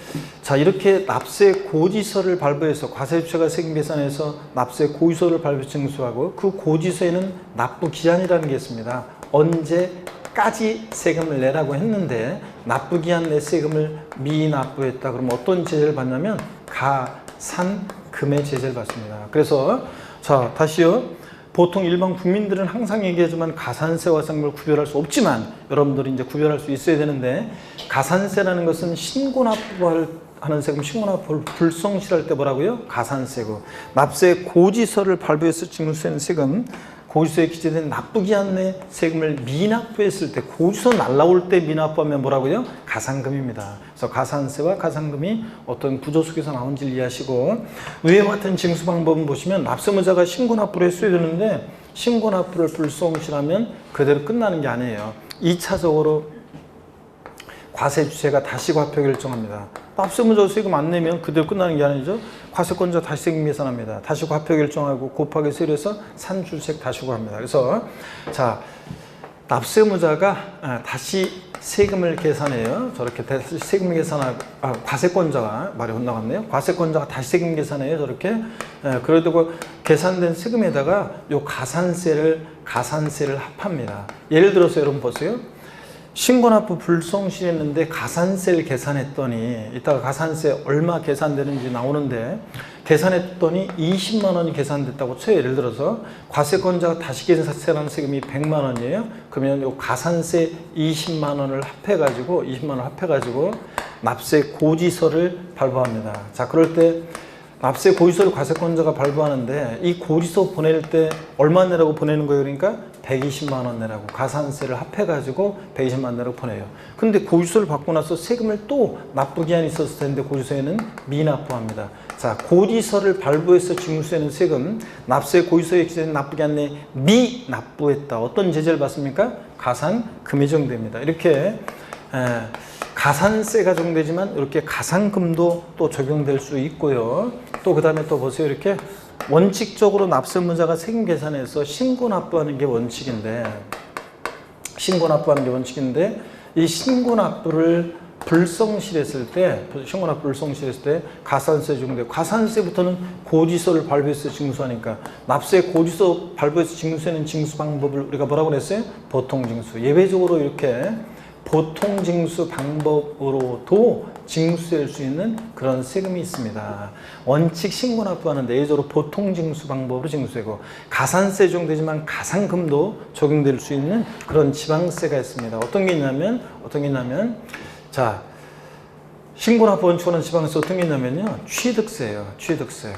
자, 이렇게 납세 고지서를 발부해서 과세유치가 세금 계산해서 납세 고지서를 발부 징수하고, 그 고지서에는 납부 기한이라는 게 있습니다. 언제까지 세금을 내라고 했는데 납부 기한 내 세금을 미납부했다 그러면 어떤 제재를 받냐면 가산금의 제재를 받습니다. 그래서 자, 다시요. 보통 일반 국민들은 항상 얘기하지만 가산세와 세금을 구별할 수 없지만 여러분들이 이제 구별할 수 있어야 되는데, 가산세라는 것은 신고납부하는 세금, 신고납부를 불성실할 때 뭐라고요? 가산세고, 납세 고지서를 발부해서 징수하는 세금, 고지서에 기재된 납부기한 내 세금을 미납부했을 때, 고지서 날라올 때 미납부하면 뭐라고요? 가산금입니다. 그래서 가산세와 가산금이 어떤 구조 속에서 나온지를 이해하시고, 위와 같은 징수 방법은 보시면 납세무자가 신고납부를 했어야 되는데 신고납부를 불성실하면 그대로 끝나는 게 아니에요. 2차적으로 과세주체가 다시 과표 결정합니다. 납세무자 세금 안 내면 그대로 끝나는 게 아니죠. 과세권자 다시 세금 계산합니다. 다시 과표 결정하고 곱하기 세율에서 산출세액 다시 구합니다. 그래서 자, 납세무자가 다시 세금을 계산해요. 저렇게 다시 세금 계산하고, 과세권자가 말이 헛나갔네요. 과세권자가 다시 세금 계산해요. 저렇게. 그러고 계산된 세금에다가 요 가산세를 합합니다. 예를 들어서 여러분 보세요. 신고납부 불성실했는데 가산세를 계산했더니, 이따가 가산세 얼마 계산되는지 나오는데, 계산했더니 20만 원이 계산됐다고 쳐요. 예를 들어서 과세권자가 다시 계산하는 세금이 100만 원이에요. 그러면 요 가산세 20만 원을 합해가지고 납세 고지서를 발부합니다. 자, 그럴 때 납세 고지서를 과세권자가 발부하는데 이 고지서 보낼 때 얼마 내라고 보내는 거예요? 그러니까 120만 원 내라고, 가산세를 합해가지고 120만 원 내라고 보내요. 근데 고지서를 받고 나서 세금을 또 납부기한이 있었을 텐데 고지서에는 미납부합니다. 자, 고지서를 발부해서 징수하는 세금, 납세 고지서에 기재된 납부기한 내 미납부했다. 어떤 제재를 받습니까? 가산금이 적용됩니다. 이렇게 가산세가 적용되지만 이렇게 가산금도 또 적용될 수 있고요. 또 그 다음에 또 보세요. 이렇게 원칙적으로 납세무자가 세금 계산해서 신고납부하는 게 원칙인데, 이 신고납부를 불성실했을 때, 가산세 적용돼. 가산세부터는 고지서를 발부해서 징수하니까 납세 고지서 발부해서 징수하는 징수 방법을 우리가 뭐라고 그랬어요? 보통징수. 예외적으로 이렇게 보통징수 방법으로도 징수할 수 있는 그런 세금이 있습니다. 원칙 신고납부하는데 예외적으로 보통징수 방법으로 징수되고, 가산세 적용되지만 가산금도 적용될 수 있는 그런 지방세가 있습니다. 어떤 게 있냐면 자, 신고납부 원칙으로 하는 지방세 어떤 게 있냐면요, 취득세예요. 취득세.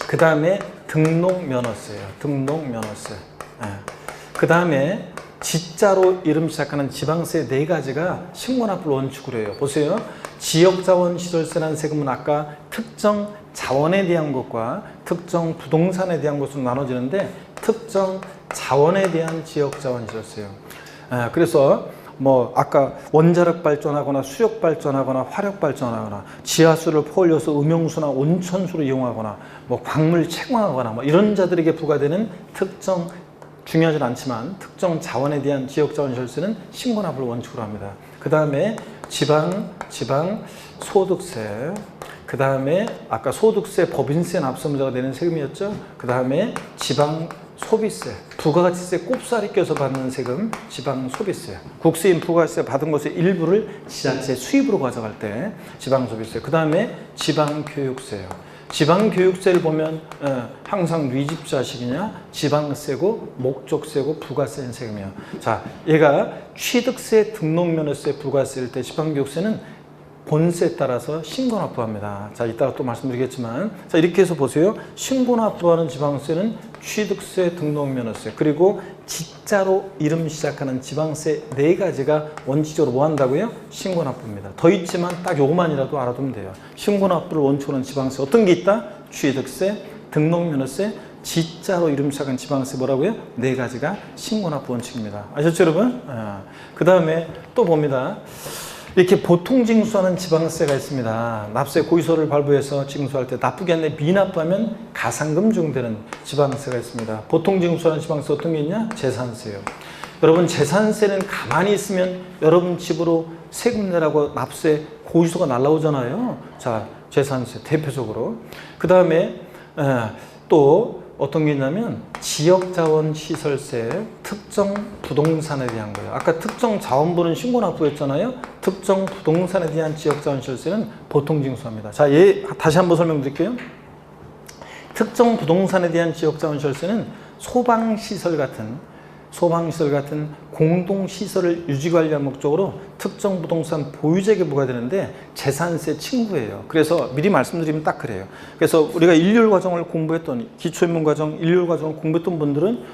그 다음에 등록면허세예요. 등록면허세. 그 다음에 지자로 이름 시작하는 지방세 4가지가 신고납부를 원칙으로 해요. 보세요. 지역자원시설세라는 세금은 아까 특정 자원에 대한 것과 특정 부동산에 대한 것으로 나눠지는데, 특정 자원에 대한 지역자원시설세요. 그래서 뭐 아까 원자력 발전하거나 수력 발전하거나 화력 발전하거나 지하수를 포올려서 음용수나 온천수로 이용하거나 뭐 광물 채광하거나 뭐 이런 자들에게 부과되는 특정, 중요하진 않지만 특정 자원에 대한 지역자원시설세는 신고납부를 원칙으로 합니다. 그 다음에 지방 소득세, 그 다음에 아까 소득세, 법인세 납세무자가 내는 세금이었죠. 그 다음에 지방 소비세, 부가가치세 꼽사리 껴서 받는 세금 지방소비세. 국세인 부가가치세 받은 것의 일부를 지자체 수입으로 가져갈 때 지방소비세. 그 다음에 지방교육세요. 지방교육세를 보면 항상 뉘집자식이냐 지방세고 목적세고 부가세인 세금이에요. 자, 얘가 취득세, 등록면허세, 부가세일 때 지방교육세는 본세에 따라서 신고납부합니다. 자, 이따가 또 말씀드리겠지만, 자, 이렇게 해서 보세요. 신고납부하는 지방세는 취득세, 등록면허세, 그리고 지자로 이름 시작하는 지방세 4가지가 원칙적으로 뭐 한다고요? 신고납부입니다. 더 있지만 딱 요것만이라도 알아두면 돼요. 신고납부를 원칙으로 하는 지방세 어떤 게 있다? 취득세, 등록면허세, 지자로 이름 시작한 지방세 뭐라고요? 4가지가 신고납부 원칙입니다. 아셨죠, 여러분? 그 다음에 또 봅니다. 이렇게 보통 징수하는 지방세가 있습니다. 납세 고의서를 발부해서 징수할 때 납부기 안에 미납부하면 가산금 적용되는 지방세가 있습니다. 보통 징수하는 지방세 어떤 게 있냐? 재산세요. 여러분, 재산세는 가만히 있으면 여러분 집으로 세금 내라고 납세 고의서가 날라오잖아요. 자, 재산세 대표적으로. 그 다음에 또 어떤 게 있냐면 지역자원시설세, 특정 부동산에 대한 거예요. 아까 특정 자원부는 신고납부였잖아요. 특정 부동산에 대한 지역자원시설세는 보통 징수합니다. 자, 다시 한번 설명드릴게요. 특정 부동산에 대한 지역자원시설세는 소방시설 같은 공동시설을 유지관리할 목적으로 특정 부동산 보유자에게 부과되는데 재산세 친구예요. 그래서 미리 말씀드리면 딱 그래요. 그래서 우리가 일률과정을 공부했던, 기초인문과정 일률과정을 공부했던 분들은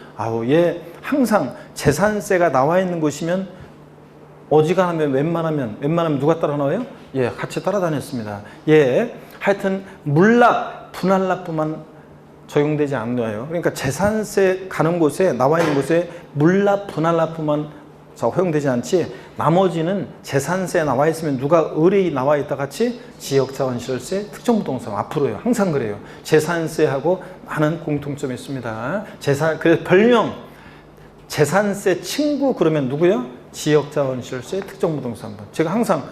얘 항상 재산세가 나와 있는 곳이면 어지간하면 웬만하면 누가 따라 나와요? 예, 같이 따라다녔습니다. 예, 하여튼 물납, 분할납부만 적용되지 않나요? 그러니까 재산세 가는 곳에 나와 있는 곳에 물납, 분할납부만 허용되지 않지 나머지는 재산세 나와 있으면 누가 의뢰이 나와 있다 같이 지역자원시설세, 특정부동산 앞으로요. 항상 그래요. 재산세하고 많은 공통점이 있습니다. 그래서 별명 재산세 친구 그러면 누구요? 지역자원시설세, 특정부동산분. 제가 항상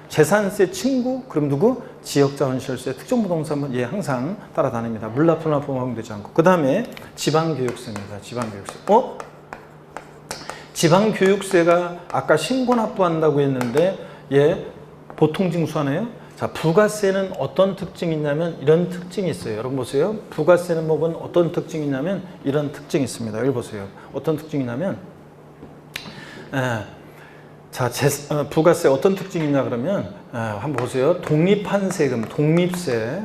재산세 친구 그럼 누구? 지역자원시설세, 특정부동산은 예 항상 따라다닙니다. 물납, 분할납부 허용되지 않고. 그 다음에 지방교육세입니다. 지방교육세. 지방교육세가 아까 신고납부한다고 했는데 예 보통 징수하네요. 자, 부가세는 어떤 특징이 있냐면 이런 특징이 있어요. 여러분 보세요. 부가세는 뭐건 어떤 특징이 있냐면 이런 특징이 있습니다. 여기 보세요. 어떤 특징이 있냐면 자, 부가세 어떤 특징이 있냐 그러면 한번 보세요. 독립한 세금, 독립세,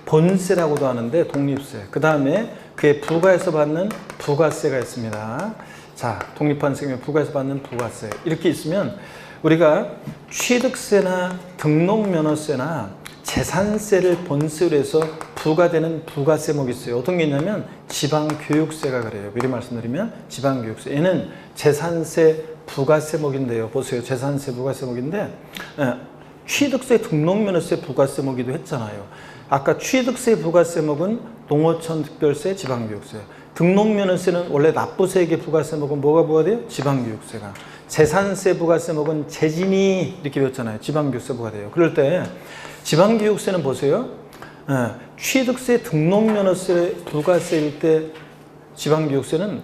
본세라고도 하는데 독립세. 그 다음에 그에 부가해서 받는 부가세가 있습니다. 자, 독립한 세금에 부가해서 받는 부가세. 이렇게 있으면 우리가 취득세나 등록면허세나 재산세를 본세로 해서 부과되는 부가세목이 있어요. 어떤 게 있냐면 지방교육세가 그래요. 미리 말씀드리면 지방교육세. 얘는 재산세 부가세목인데요. 보세요. 재산세 부가세목인데 취득세 등록면허세 부가세목이기도 했잖아요. 아까 취득세 부가세목은 농어촌 특별세 지방교육세. 등록면허세는 원래 납부세액의 부가세목은 뭐가 부과돼요? 지방교육세가. 재산세 부가세목은 재진이 이렇게 배웠잖아요. 지방교육세 부과돼요. 그럴 때 지방교육세는 보세요. 취득세 등록면허세 부가세일 때 지방교육세는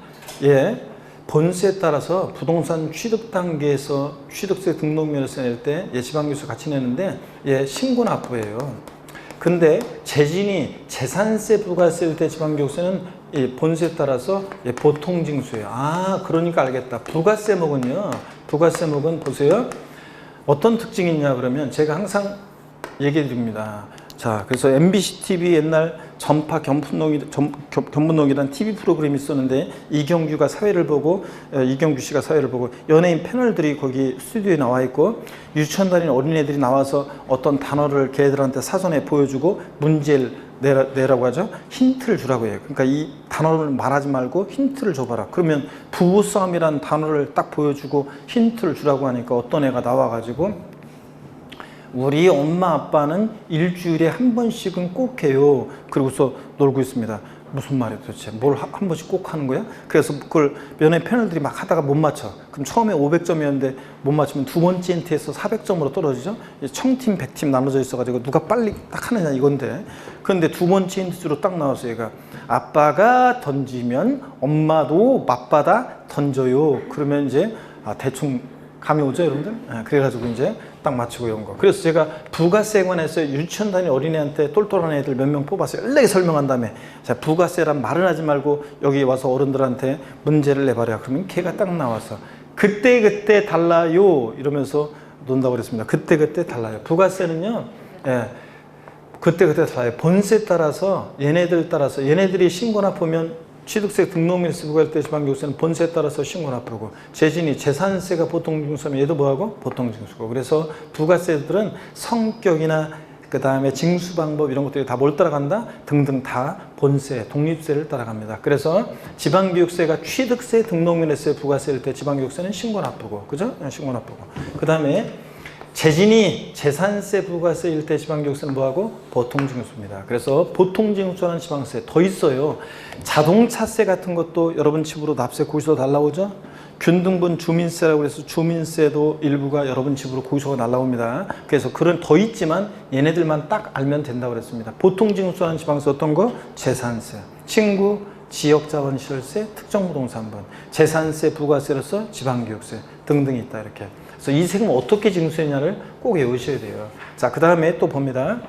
본세에 따라서 부동산 취득 단계에서 취득세 등록면허세 낼 때 지방교육세 같이 내는데 신고납부예요. 근데 재진이 재산세 부가세일 때 지방교육세는 본세에 따라서 보통징수예요. 그러니까 알겠다. 부가세목은 보세요. 어떤 특징이 있냐 그러면 제가 항상 얘기해 드립니다. 자, 그래서 MBC TV 옛날 전파 견문록이라는 TV 프로그램이 있었는데 이경규 씨가 사회를 보고 연예인 패널들이 거기 스튜디오에 나와 있고 유치원 다니는 어린애들이 나와서 어떤 단어를 걔들한테 사전에 보여주고 문제를 내라고 하죠. 힌트를 주라고 해요. 그러니까 이 단어를 말하지 말고 힌트를 줘봐라. 그러면 부부싸움이라는 단어를 딱 보여주고 힌트를 주라고 하니까 어떤 애가 나와가지고 우리 엄마 아빠는 일주일에 한 번씩은 꼭 해요. 그러고서 놀고 있습니다. 무슨 말이야 도대체? 뭘 한 번씩 꼭 하는 거야? 그래서 그걸 면회 패널들이 막 하다가 못 맞춰. 그럼 처음에 500점이었는데 못 맞추면 두 번째 힌트에서 400점으로 떨어지죠. 청팀, 100팀 나눠져 있어가지고 누가 빨리 딱 하느냐 이건데. 그런데 두 번째 힌트로 딱 나와서 얘가 아빠가 던지면 엄마도 맞받아 던져요. 그러면 이제 대충 감이 오죠, 여러분들? 그래가지고 이제 딱 맞추고 온 거. 그래서 제가 부가세에 관해서 유치원 다니는 어린애한테 똘똘한 애들 몇 명 뽑았어요. 연락에 설명한 다음에 자, 부가세란 말은 하지 말고 여기 와서 어른들한테 문제를 내봐라. 그러면 걔가 딱 나와서 그때 달라요 이러면서 논다고 그랬습니다. 그때 달라요. 부가세는요, 예, 그때 달라요. 본세에 따라서 얘네들 따라서 얘네들이 신고나 보면 취득세 등록민세 부과할 때 지방교육세는 본세에 따라서 신고나 부르고 재진이 재산세가 보통징수하면 얘도 뭐하고? 보통징수고. 그래서 부가세들은 성격이나 그 다음에 징수 방법 이런 것들이 다 뭘 따라간다? 등등 다 본세, 독립세를 따라갑니다. 그래서 지방교육세가 취득세, 등록민세, 부가세일 때 지방교육세는 신고 납부고, 그죠? 신고 납부고. 그 다음에 재진이 재산세, 부가세일 때 지방교육세는 뭐하고? 보통징수입니다. 그래서 보통징수라는 지방세 더 있어요. 자동차세 같은 것도 여러분 집으로 납세 고지서 날라오죠? 균등분 주민세라고 해서 주민세도 일부가 여러분 집으로 고지서가 날라옵니다. 그래서 그런 더 있지만 얘네들만 딱 알면 된다고 그랬습니다. 보통징수라는 지방세 어떤 거? 재산세, 친구, 지역자본시설세, 특정부동산분, 재산세, 부가세로서 지방교육세 등등이 있다 이렇게. 그래서 이 세금을 어떻게 징수했냐를 꼭 외우셔야 돼요. 자, 그 다음에 또 봅니다.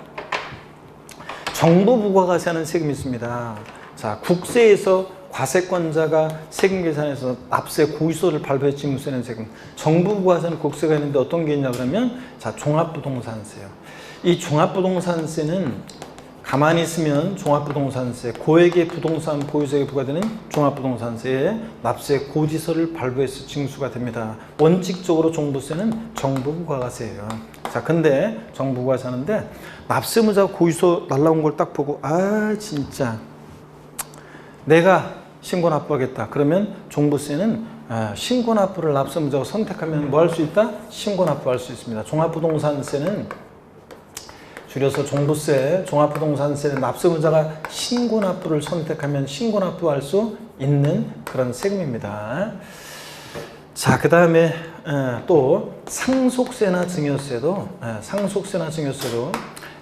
정부 부가가세하는 세금이 있습니다. 자, 국세에서 과세권자가 세금 계산해서 납세 고지서를 발부해 징수하는 세금. 정부 부가세는 국세가 있는데 어떤 게 있냐 그러면 자, 종합부동산세요. 이 종합부동산세는 가만히 있으면 종합부동산세, 고액의 부동산 보유세에 부과되는 종합부동산세에 납세 고지서를 발부해서 징수가 됩니다. 원칙적으로 종부세는 정부 부가가세예요. 자, 근데 정부 부가세 하는데 납세무자 고지서 날라온 걸 딱 보고 진짜 내가 신고 납부하겠다. 그러면 종부세는 신고 납부를 납세무자가 선택하면 뭐 할 수 있다? 신고 납부할 수 있습니다. 종합부동산세는 줄여서 종부세, 종합부동산세는 납세무자가 신고납부를 선택하면 신고납부할 수 있는 그런 세금입니다. 자, 그 다음에 또 상속세나 증여세도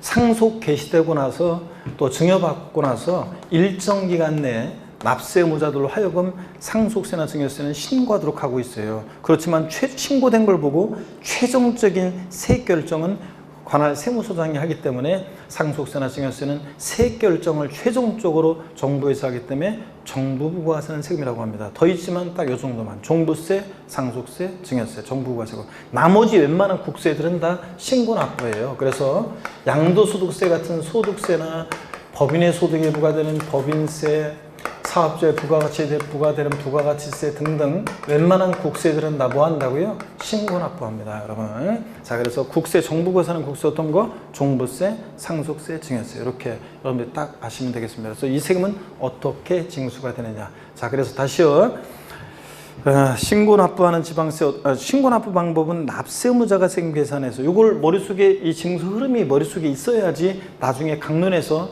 상속 개시되고 나서 또 증여받고 나서 일정 기간 내에 납세무자들로 하여금 상속세나 증여세는 신고하도록 하고 있어요. 그렇지만 신고된 걸 보고 최종적인 세 결정은 관할 세무서장이 하기 때문에 상속세나 증여세는 세 결정을 최종적으로 정부에서 하기 때문에 정부 부과하는 세금이라고 합니다. 더 있지만 딱 이 정도만. 종부세, 상속세, 증여세, 정부 부과세고 나머지 웬만한 국세들은 다 신고 납부예요. 그래서 양도소득세 같은 소득세나 법인의 소득에 부과되는 법인세, 사업자의 부가가치에 부과되는 부가가치세 등등 웬만한 국세들은 다 뭐 한다고요? 신고 납부합니다, 여러분. 자, 그래서 국세, 정부가 사는 국세 어떤 거? 종부세, 상속세, 증여세 이렇게 여러분들이 딱 아시면 되겠습니다. 그래서 이 세금은 어떻게 징수가 되느냐? 자, 그래서 다시요. 신고 납부하는 지방세, 신고 납부 방법은 납세무자가 세금 계산해서 이걸 머릿속에 이 징수 흐름이 머릿속에 있어야지 나중에 강론에서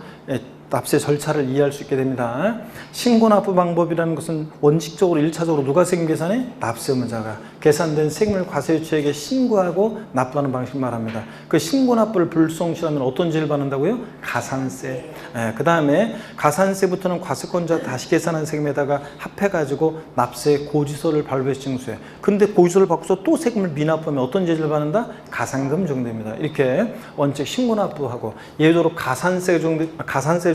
납세 절차를 이해할 수 있게 됩니다. 신고납부 방법이라는 것은 원칙적으로 1차적으로 누가 세금 계산해? 납세무자가 계산된 세금을 과세유치에게 신고하고 납부하는 방식을 말합니다. 그 신고납부를 불성실하면 어떤 죄를 받는다고요? 가산세. 그 다음에 가산세부터는 과세권자 다시 계산한 세금에다가 합해가지고 납세 고지서를 발부해서 징수해. 근데 고지서를 받고서 또 세금을 미납하면 어떤 죄를 받는다? 가산금 적용됩니다. 이렇게 원칙 신고납부하고 예외적으로 가산세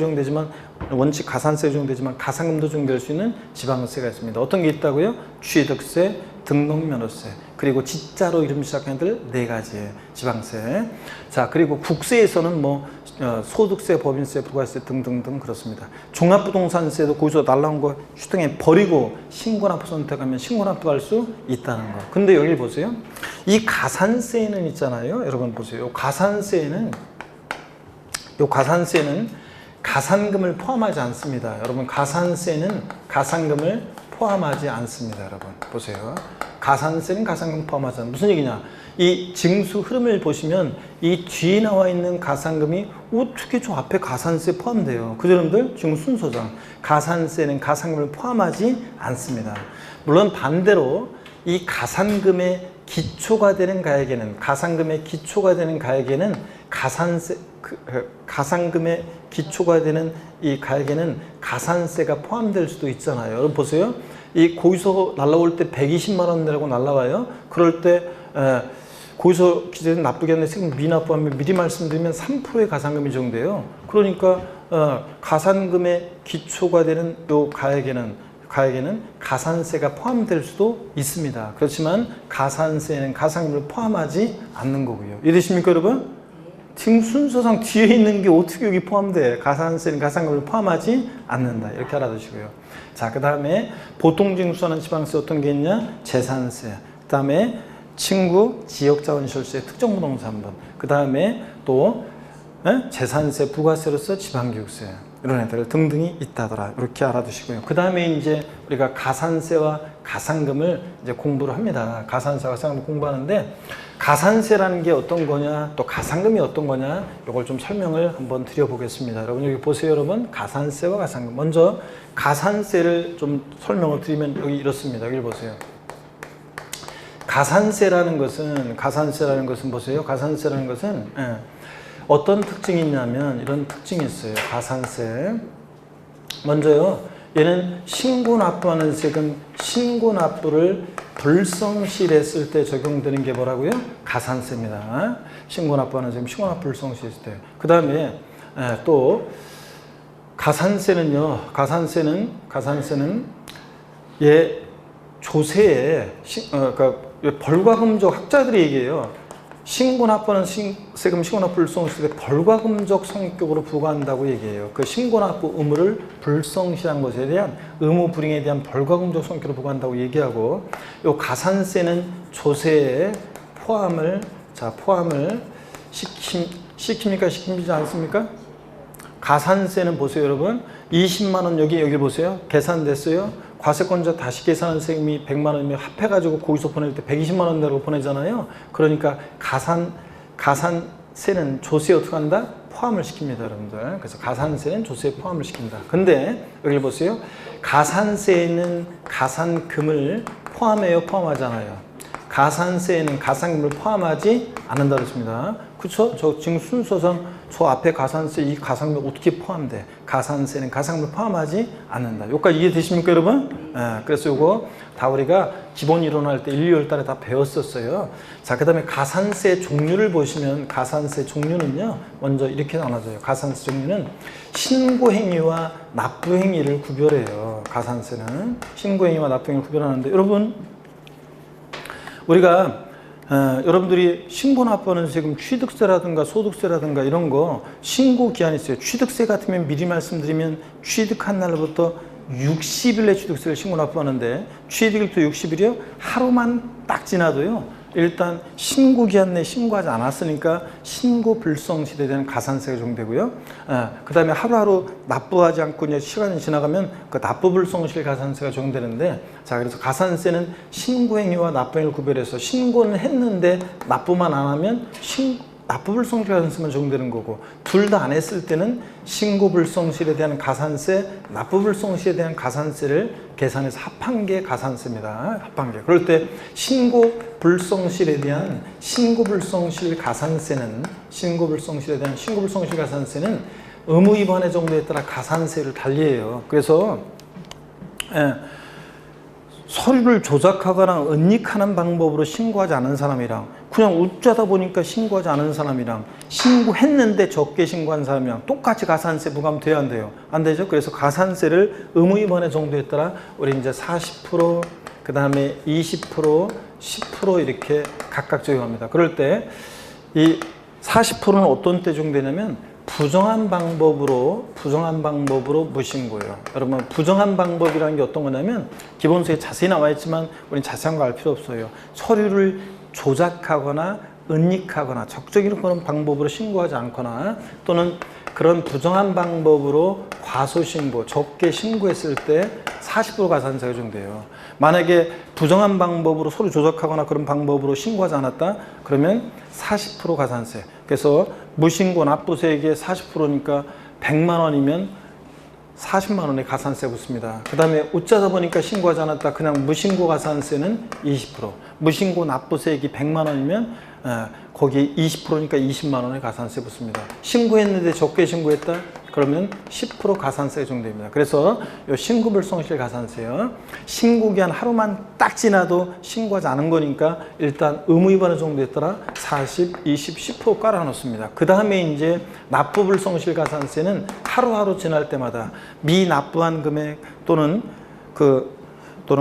적용되지만 원칙 가산세 적용되지만 가산금도 적용될 수 있는 지방세가 있습니다. 어떤 게 있다고요? 취득세, 등록면허세, 그리고 지자로 이름 시작하는 애들 4가지 지방세. 자, 그리고 국세에서는 뭐 소득세, 법인세, 부가세 등등등 그렇습니다. 종합부동산세도 거기서 날라온 거 휴통에 버리고 신고납부 선택하면 신고납부할 수 있다는 거. 근데 여기 보세요. 이 가산세는 있잖아요. 여러분 보세요. 가산세는 가산금을 포함하지 않습니다. 여러분 가산세는 가산금을 포함하지 않습니다. 여러분 보세요. 가산세는 가산금 포함하지 않습니다. 무슨 얘기냐? 이 징수 흐름을 보시면 이 뒤에 나와 있는 가산금이 어떻게 저 앞에 가산세 포함돼요? 그죠 여러분들? 지금 순서상 가산세는 가산금을 포함하지 않습니다. 물론 반대로 이 가산금의 기초가 되는 가액에는 가산금의 기초가 되는 가액에는 가산금의 기초가 되는 이 가액에는 가산세가 포함될 수도 있잖아요. 여러분 보세요. 이 거기서 날라올 때 120만 원 내라고 날라와요. 그럴 때 거기서 기재된 납부기 한에 세금 미납부하면 미리 말씀드리면 3%의 가산금이 적용돼요. 그러니까 가산금의 기초가 되는 요 가액에는 가산세가 포함될 수도 있습니다. 그렇지만 가산세는 가산금을 포함하지 않는 거고요. 이해되십니까 여러분? 지금 순서상 뒤에 있는 게 어떻게 여기 포함돼? 가산세는 가산금을 포함하지 않는다. 이렇게 알아두시고요. 자, 그 다음에 보통징수하는 지방세 어떤 게 있냐? 재산세. 그 다음에 친구, 지역자원시설세, 특정부동산분. 그 다음에 또 재산세, 부가세로서 지방교육세. 이런 애들 등등이 있다더라. 이렇게 알아두시고요. 그 다음에 이제 우리가 가산세와 가산금을 이제 공부를 합니다. 가산세와 가산금을 공부하는데 가산세라는 게 어떤 거냐, 또 가산금이 어떤 거냐, 이걸 좀 설명을 한번 드려보겠습니다. 여러분 여기 보세요, 여러분. 가산세와 가산금. 먼저 가산세를 좀 설명을 드리면 여기 이렇습니다. 여기 보세요. 가산세라는 것은 보세요. 가산세라는 것은 어떤 특징이 있냐면 이런 특징이 있어요. 가산세. 먼저요. 얘는 신고납부하는 세금 신고납부를 불성실했을 때 적용되는 게 뭐라고요? 가산세입니다. 신고납부하는 세금 신고납부 불성실했을 때. 그 다음에 또 가산세는요. 가산세는 얘 조세에 그러니까 벌과금적 학자들이 얘기해요. 신고납부는 세금 신고납부 불성실에 벌과금적 성격으로 부과한다고 얘기해요. 그 신고납부 의무를 불성실한 것에 대한 의무 불이행에 대한 벌과금적 성격으로 부과한다고 얘기하고, 요 가산세는 조세에 포함을 시킵니까? 시키지 않습니까? 가산세는 보세요, 여러분. 20만 원 여기 보세요. 계산됐어요. 과세권자 다시 계산한 세금이 100만 원이면 합해가지고 거기서 보낼 때 120만 원 내로 보내잖아요. 그러니까 가산세는 조세에 어떻게 한다? 포함을 시킵니다, 여러분들. 그래서 가산세는 조세에 포함을 시킨다. 근데 여기 보세요. 가산세에는 가산금을 포함해요, 포함하잖아요. 가산세에는 가산금을 포함하지 않는다 그랬습니다. 그렇죠? 저 지금 순서상 저 앞에 가산세, 이 가산금이 어떻게 포함돼? 가산세는 가산금을 포함하지 않는다. 여기까지 이해되십니까, 여러분? 그래서 요거 다 우리가 기본 이론할 때 1, 2월 달에 다 배웠었어요. 자, 그 다음에 가산세 종류를 보시면 가산세 종류는요, 먼저 이렇게 나눠져요. 가산세 종류는 신고행위와 납부행위를 구별해요. 가산세는 신고행위와 납부행위를 구별하는데, 여러분, 우리가 여러분들이 신고납부하는 세금 취득세라든가 소득세라든가 이런 거 신고 기한이 있어요. 취득세 같으면 미리 말씀드리면 취득한 날부터 60일에 취득세를 신고납부하는데, 취득일부터 60일이요? 하루만 딱 지나도요. 일단 신고 기한 내에 신고하지 않았으니까 신고 불성실에 대한 가산세가 적용되고요. 그 다음에 하루하루 납부하지 않고 이제 시간이 지나가면 그 납부 불성실 가산세가 적용되는데, 자, 그래서 가산세는 신고행위와 납부행위를 구별해서 신고는 했는데 납부만 안 하면 납부 불성실 가산세만 적용되는 거고, 둘 다 안 했을 때는 신고 불성실에 대한 가산세, 납부 불성실에 대한 가산세를 계산해서 합한 게 가산세입니다. 합한 게. 그럴 때 신고 불성실에 대한 신고 불성실 가산세에 대한 신고 불성실 가산세는 의무 위반의 정도에 따라 가산세를 달리해요. 그래서 서류를 조작하거나 은닉하는 방법으로 신고하지 않은 사람이랑 그냥 웃자다 보니까 신고하지 않은 사람이랑 신고했는데 적게 신고한 사람이랑 똑같이 가산세 부과하면 돼요, 안 돼요? 안 되죠? 그래서 가산세를 의무 위반의 정도에 따라 우리 이제 40%, 그 다음에 20%, 10% 이렇게 각각 적용합니다. 그럴 때 이 40%는 어떤 때 적용되냐면 부정한 방법으로 무신고예요. 여러분, 부정한 방법이라는 게 어떤 거냐면 기본서에 자세히 나와 있지만 우리는 자세한 거 알 필요 없어요. 서류를 조작하거나 은닉하거나 적정이익을 보는 방법으로 신고하지 않거나 또는 그런 부정한 방법으로 과소신고, 적게 신고했을 때 40% 가산세가 적용돼요. 만약에 부정한 방법으로 서로 조작하거나 그런 방법으로 신고하지 않았다? 그러면 40% 가산세. 그래서 무신고 납부세액의 40%니까 100만 원이면 40만 원의 가산세 붙습니다. 그 다음에 웃자다 보니까 신고하지 않았다. 그냥 무신고 가산세는 20%. 무신고 납부세액이 100만 원이면 거기 20%니까 20만 원의 가산세 붙습니다. 신고했는데 적게 신고했다? 그러면 10% 가산세가 적용됩니다. 그래서 이 신고불성실 가산세요. 신고기한 하루만 딱 지나도 신고하지 않은 거니까 일단 의무위반의 정도했더라 40, 20, 10% 깔아놓습니다. 그 다음에 이제 납부불성실 가산세는 하루하루 지날 때마다 미납부한 금액 또는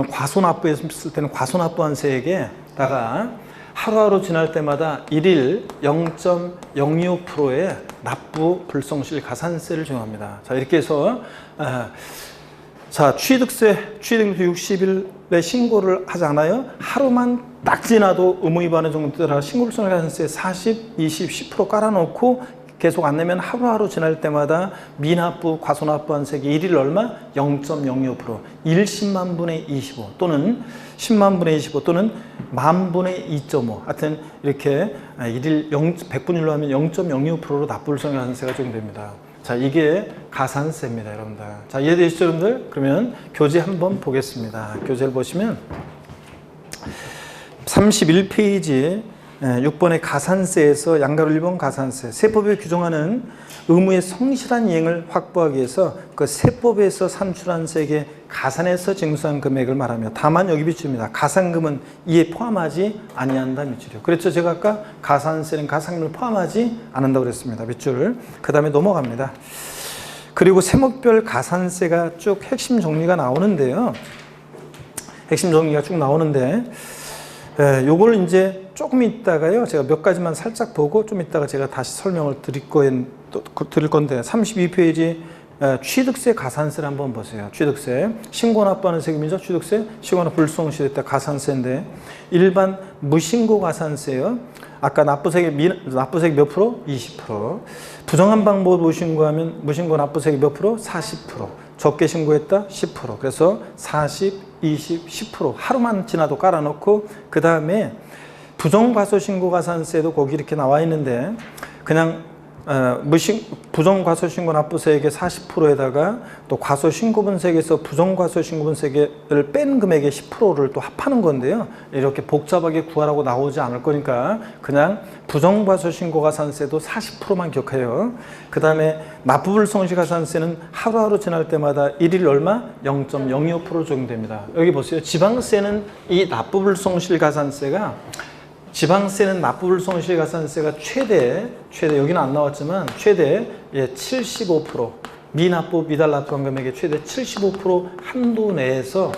과소납부했을 때는 과소납부한 세액에다가 하루하루 지날 때마다 일일 0.025%의 납부 불성실 가산세를 적용합니다. 자, 이렇게 해서 취득세 60일에 신고를 하지 않아요? 하루만 딱 지나도 의무위반의 정도에 따라 신고불성실 가산세 40, 20, 10% 깔아놓고 계속 안 내면 하루하루 지날 때마다 미납부, 과소납부한 세액이 일일 얼마? 0.025%, 10만 분의 25 또는 10만 분의 25 또는 만 분의 2.5 하여튼 이렇게 일일 100분율로 하면 0.025%로 납부불성실 가산세가 적용됩니다. 자, 이게 가산세입니다, 여러분들. 자, 이해되시죠, 여러분들? 그러면 교재 한번 보겠습니다. 교재를 보시면 31페이지 6번의 가산세에서 양가로 1번 가산세, 세법에 규정하는 의무의 성실한 이행을 확보하기 위해서 그 세법에서 산출한 세액의 가산해서 징수한 금액을 말하며 다만 여기 비추입니다. 가산금은 이에 포함하지 아니한다 밑줄이요. 그렇죠. 제가 아까 가산세는 가산금을 포함하지 않는다고 그랬습니다. 밑줄. 그 다음에 넘어갑니다. 그리고 세목별 가산세가 쭉 핵심 정리가 나오는데요. 핵심 정리가 쭉 나오는데 요걸 이제 조금 있다가요, 제가 몇 가지만 살짝 보고 좀 있다가 제가 다시 설명을 드릴 건데 32페이지 취득세 가산세를 한번 보세요. 취득세 신고 납부하는 세금이죠. 취득세 신고나 불성실했다 가산세인데 일반 무신고 가산세요. 아까 납부세액 몇 프로? 20%. 부정한 방법으로 신고하면 무신고 납부세액 몇 프로? 40%. 적게 신고했다? 10%. 그래서 40, 20, 10% 하루만 지나도 깔아놓고 그 다음에 부정과소신고가산세도 거기 이렇게 나와 있는데 그냥 부정과소신고 납부세액의 40%에다가 또 과소신고분세액에서 부정과소신고분세액을 뺀 금액의 10%를 또 합하는 건데요. 이렇게 복잡하게 구하라고 나오지 않을 거니까 그냥 부정과소신고가산세도 40%만 기억해요. 그 다음에 납부불성실가산세는 하루하루 지날 때마다 일일 얼마? 0.025% 적용됩니다. 여기 보세요. 지방세는 이 납부불성실가산세가 지방세는 납부불성실가산세가 최대 여기는 안 나왔지만 최대 75% 미납부 미달납부한 금액의 최대 75% 한도 내에서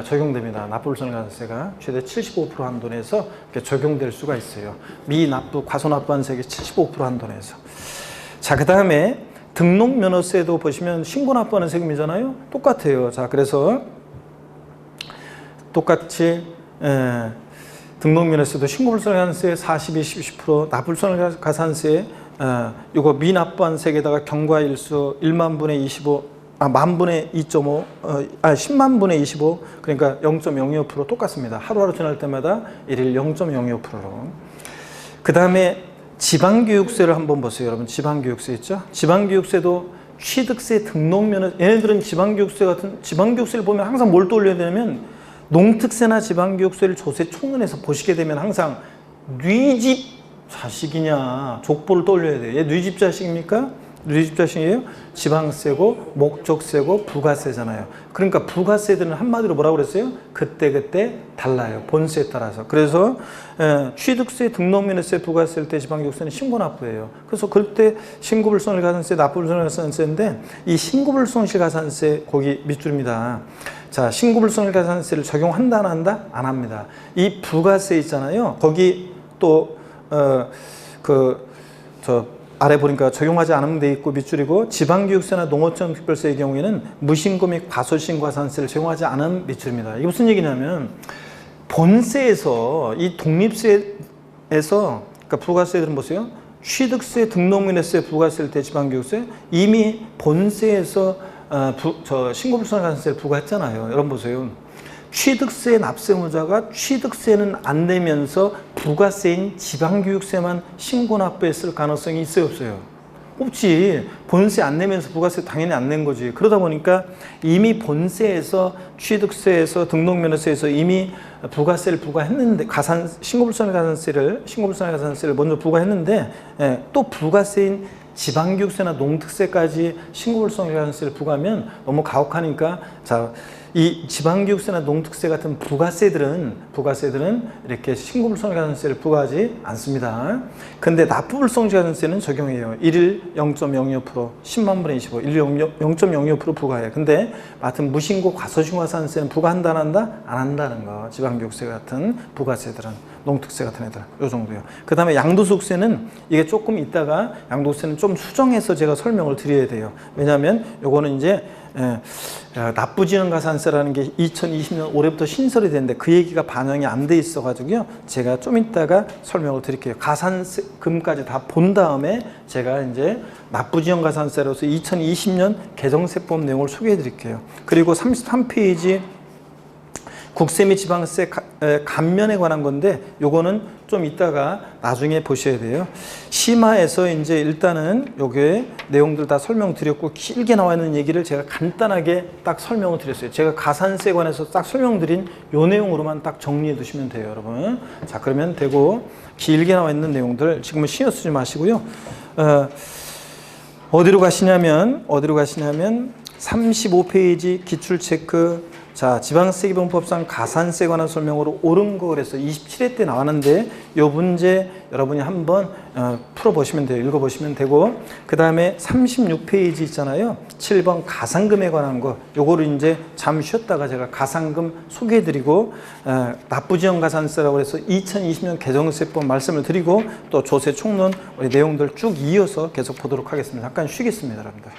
적용됩니다. 납부불성실가산세가 최대 75% 한도 내에서 적용될 수가 있어요. 미납부 과소납부한 세액의 75% 한도 내에서. 자, 그 다음에 등록면허세도 보시면 신고납부하는 세금이잖아요. 똑같아요. 자, 그래서 똑같이 등록면허세도 신고불성가산세 40, 20, 10%, 납부불성가산세 이거 미납부한 세액에다가 경과일수 1만 분의 25, 만 분의 2.5, 10만 분의 25, 그러니까 0.025% 똑같습니다. 하루하루 지날 때마다 일일 0.025%로. 그 다음에 지방교육세를 한번 보세요. 여러분, 지방교육세 있죠? 지방교육세도 취득세 등록면허, 얘네들은 지방교육세를 보면 항상 뭘 떠올려야 되냐면 농특세나 지방교육세를 조세 총론에서 보시게 되면 항상 뉘집 자식이냐 족보를 떠올려야 돼요. 얘 뉘집 자식입니까? 뉘집 자식이에요? 지방세고 목적세고 부가세잖아요. 그러니까 부가세들은 한마디로 뭐라고 그랬어요? 그때 달라요. 본세에 따라서. 그래서 취득세, 등록면허세, 부가세일 때 지방교육세는 신고납부예요. 그래서 그때 신고불성실가산세, 납부불성실가산세인데 이 신고불성실가산세 거기 밑줄입니다. 자, 신고불성실가산세를 적용한다 안 한다? 안 합니다. 이 부가세 있잖아요. 거기 또 아래 보니까 적용하지 않으면 돼 있고 밑줄이고 지방교육세나 농어촌특별세의 경우에는 무신고 및 과소신고가산세를 적용하지 않은 밑줄입니다. 이게 무슨 얘기냐면 본세에서 이 독립세에서 그러니까 부가세들은 보세요. 취득세, 등록면허세, 부가세를 대 지방교육세 이미 본세에서 신고불상가산세를 부과했잖아요. 여러분 보세요. 취득세 납세무자가 취득세는 안 내면서 부가세인 지방교육세만 신고 납부했을 가능성이 있어요, 없어요? 없지. 본세 안 내면서 부가세 당연히 안 낸 거지. 그러다 보니까 이미 본세에서 취득세에서 등록면허세에서 이미 부가세를 부과했는데 신고불상가산세를 먼저 부과했는데 또 부가세인 지방교육세나 농특세까지 신고불상가산세를 부과하면 너무 가혹하니까 이 지방교육세나 농특세 같은 부가세들은 이렇게 신고불상가산세를 부과하지 않습니다. 근데 납부불성가산세는 적용해요. 1일 0.02%, 10만 분의 25, 1일 0.02% 부과해요. 근데 하여튼 무신고 과소신고가산세는 부과한다 안 한다? 안 한다는 거. 지방교육세 같은 부가세들은, 농특세 같은 애들 요 정도요. 그 다음에 양도소득세는 이게 조금 있다가 양도세는 좀 수정해서 제가 설명을 드려야 돼요. 왜냐하면 요거는 이제 납부지원가산세라는 게 2020년 올해부터 신설이 됐는데 그 얘기가 반영이 안 돼 있어 가지고요. 제가 좀 이따가 설명을 드릴게요. 가산금까지 다 본 다음에 제가 이제 납부지원가산세로서 2020년 개정세법 내용을 소개해 드릴게요. 그리고 33페이지 국세 및 지방세 감면에 관한 건데 요거는 좀 이따가 나중에 보셔야 돼요. 심화에서 이제 일단은 요게 내용들 다 설명드렸고 길게 나와 있는 얘기를 제가 간단하게 딱 설명을 드렸어요. 제가 가산세에 관해서 딱 설명드린 요 내용으로만 딱 정리해 두시면 돼요, 여러분. 자, 그러면 되고 길게 나와 있는 내용들 지금은 신경 쓰지 마시고요. 어디로 가시냐면 35페이지 기출체크. 자, 지방세기본법상 가산세에 관한 설명으로 옳은 거 그래서 27회 때 나왔는데 요 문제 여러분이 한번 풀어보시면 돼요. 읽어보시면 되고 그 다음에 36페이지 있잖아요. 7번 가산금에 관한 거 요거를 이제 잠시 쉬었다가 제가 가산금 소개해드리고 납부지원가산세라고 해서 2020년 개정세법 말씀을 드리고 또 조세 총론 우리 내용들 쭉 이어서 계속 보도록 하겠습니다. 잠깐 쉬겠습니다, 여러분들.